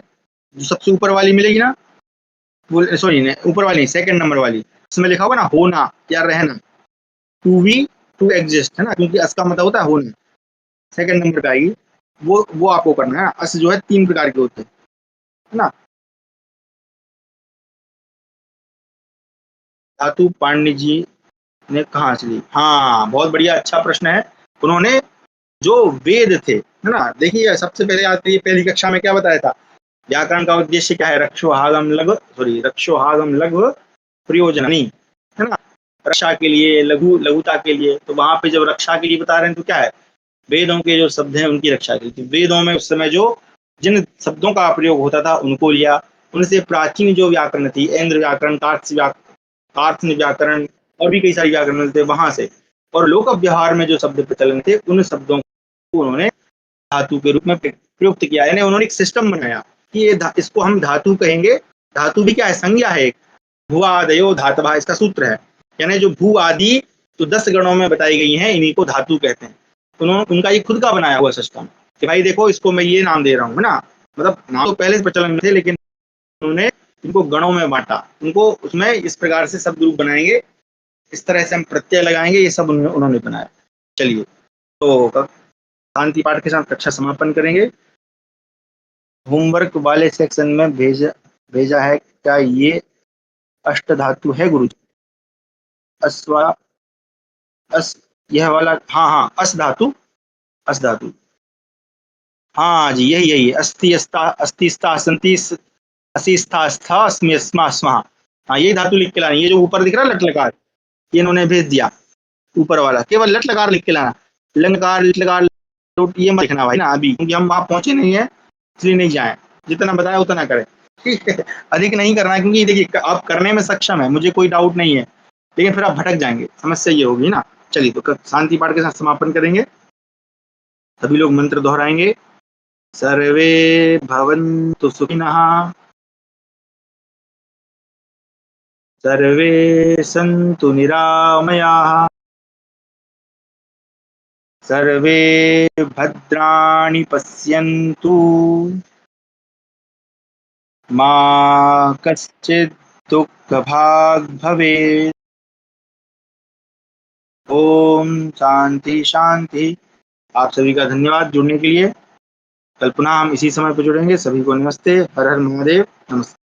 जो सबसे ऊपर वाली मिलेगी ना, वो सॉरी ऊपर वाली, सेकंड नंबर वाली, इसमें लिखा होगा ना होना या रहना, टू बी, टू एग्जिस्ट, है ना, क्योंकि अस का मतलब होता है होना। सेकंड नंबर पे आएगी, वो आपको करना है ना। अस जो है तीन प्रकार के होते हैं, है ना। धातु पांडे जी ने कहा से ली? हाँ, बहुत बढ़िया, अच्छा प्रश्न है। उन्होंने जो वेद थे, है ना, देखिए सबसे पहले आती है पहली कक्षा में क्या बताया था, व्याकरण का उद्देश्य क्या है? रक्षोहागम लघु, सॉरी रक्षोहागम लघु प्रयोजनी, है ना, रक्षा के लिए, लघु लघुता के लिए। तो वहां पे जब रक्षा के लिए बता रहे हैं तो क्या है? वेदों के जो शब्द हैं उनकी रक्षा की थी। वेदों में उस समय जो जिन शब्दों का प्रयोग होता था उनको लिया। उनसे प्राचीन जो व्याकरण थी, ऐन्द्र व्याकरण, कार्त्स्य व्याकरण, और भी कई सारे व्याकरण थे वहां से, और लोक व्यवहार में जो शब्द प्रचलन थे उन शब्दों को उन्होंने धातु के रूप में प्रयुक्त किया। यानी उन्होंने एक सिस्टम बनाया कि इसको हम धातु कहेंगे। धातु भी क्या है? संज्ञा है एक। भुआदयो धातवा इसका सूत्र है। यानी जो भू आदि तो 10 गणों में बताई गई हैं, इन्हीं को धातु कहते हैं। उन्होंने उनका ये खुद का बनाया हुआ सिस्टम कि भाई देखो इसको मैं ये नाम दे रहा हूँ, है ना। मतलब नाम तो पहले से प्रचलन में थे, लेकिन उन्होंने इनको गणों में बांटा। उनको उसमें इस प्रकार से शब्द रूप बनाएंगे, इस तरह से हम प्रत्यय लगाएंगे, ये सब उन्होंने बनाया। चलिए, तो शांति पाठ के साथ कक्षा समापन करेंगे। होमवर्क वाले सेक्शन में भेजा है क्या ये अष्ट धातु है गुरु? अस्वा अस, यह वाला, हाँ हाँ, अस धातु, अस धातु, हाँ जी, यही यही अस्थि अस्ता अस्थि स्था संति असी स्था स्था अस्मि अस्मा स्मा। हाँ, यही धातु लिख के लानी। ये जो ऊपर दिख रहा है लट लकार, ये इन्होंने भेज दिया ऊपर वाला, केवल लट लकार लिख के लाना। लंकार लट लकार ये मत लिखना भाई ना अभी, क्योंकि हम वहां पहुंचे नहीं है, इसलिए नहीं जाए। जितना बताया उतना करें, ठीक है, अधिक नहीं करना है, क्योंकि देखिए आप करने में सक्षम है, मुझे कोई डाउट नहीं है, लेकिन फिर आप भटक जाएंगे, समस्या ये होगी ना। चलिए, तो शांति पाठ के साथ समापन करेंगे। सभी लोग मंत्र दोहराएंगे। सर्वे भवन्तु सुखिनः, सर्वे सन्तु निरामयाः, सर्वे भद्राणि पश्यन्तु, मा कश्चित् दुःखभाग् भवेत्। ओम शांति शांति। आप सभी का धन्यवाद जुड़ने के लिए। कल पुनः हम इसी समय पर जुड़ेंगे। सभी को नमस्ते। हर हर महादेव। नमस्ते।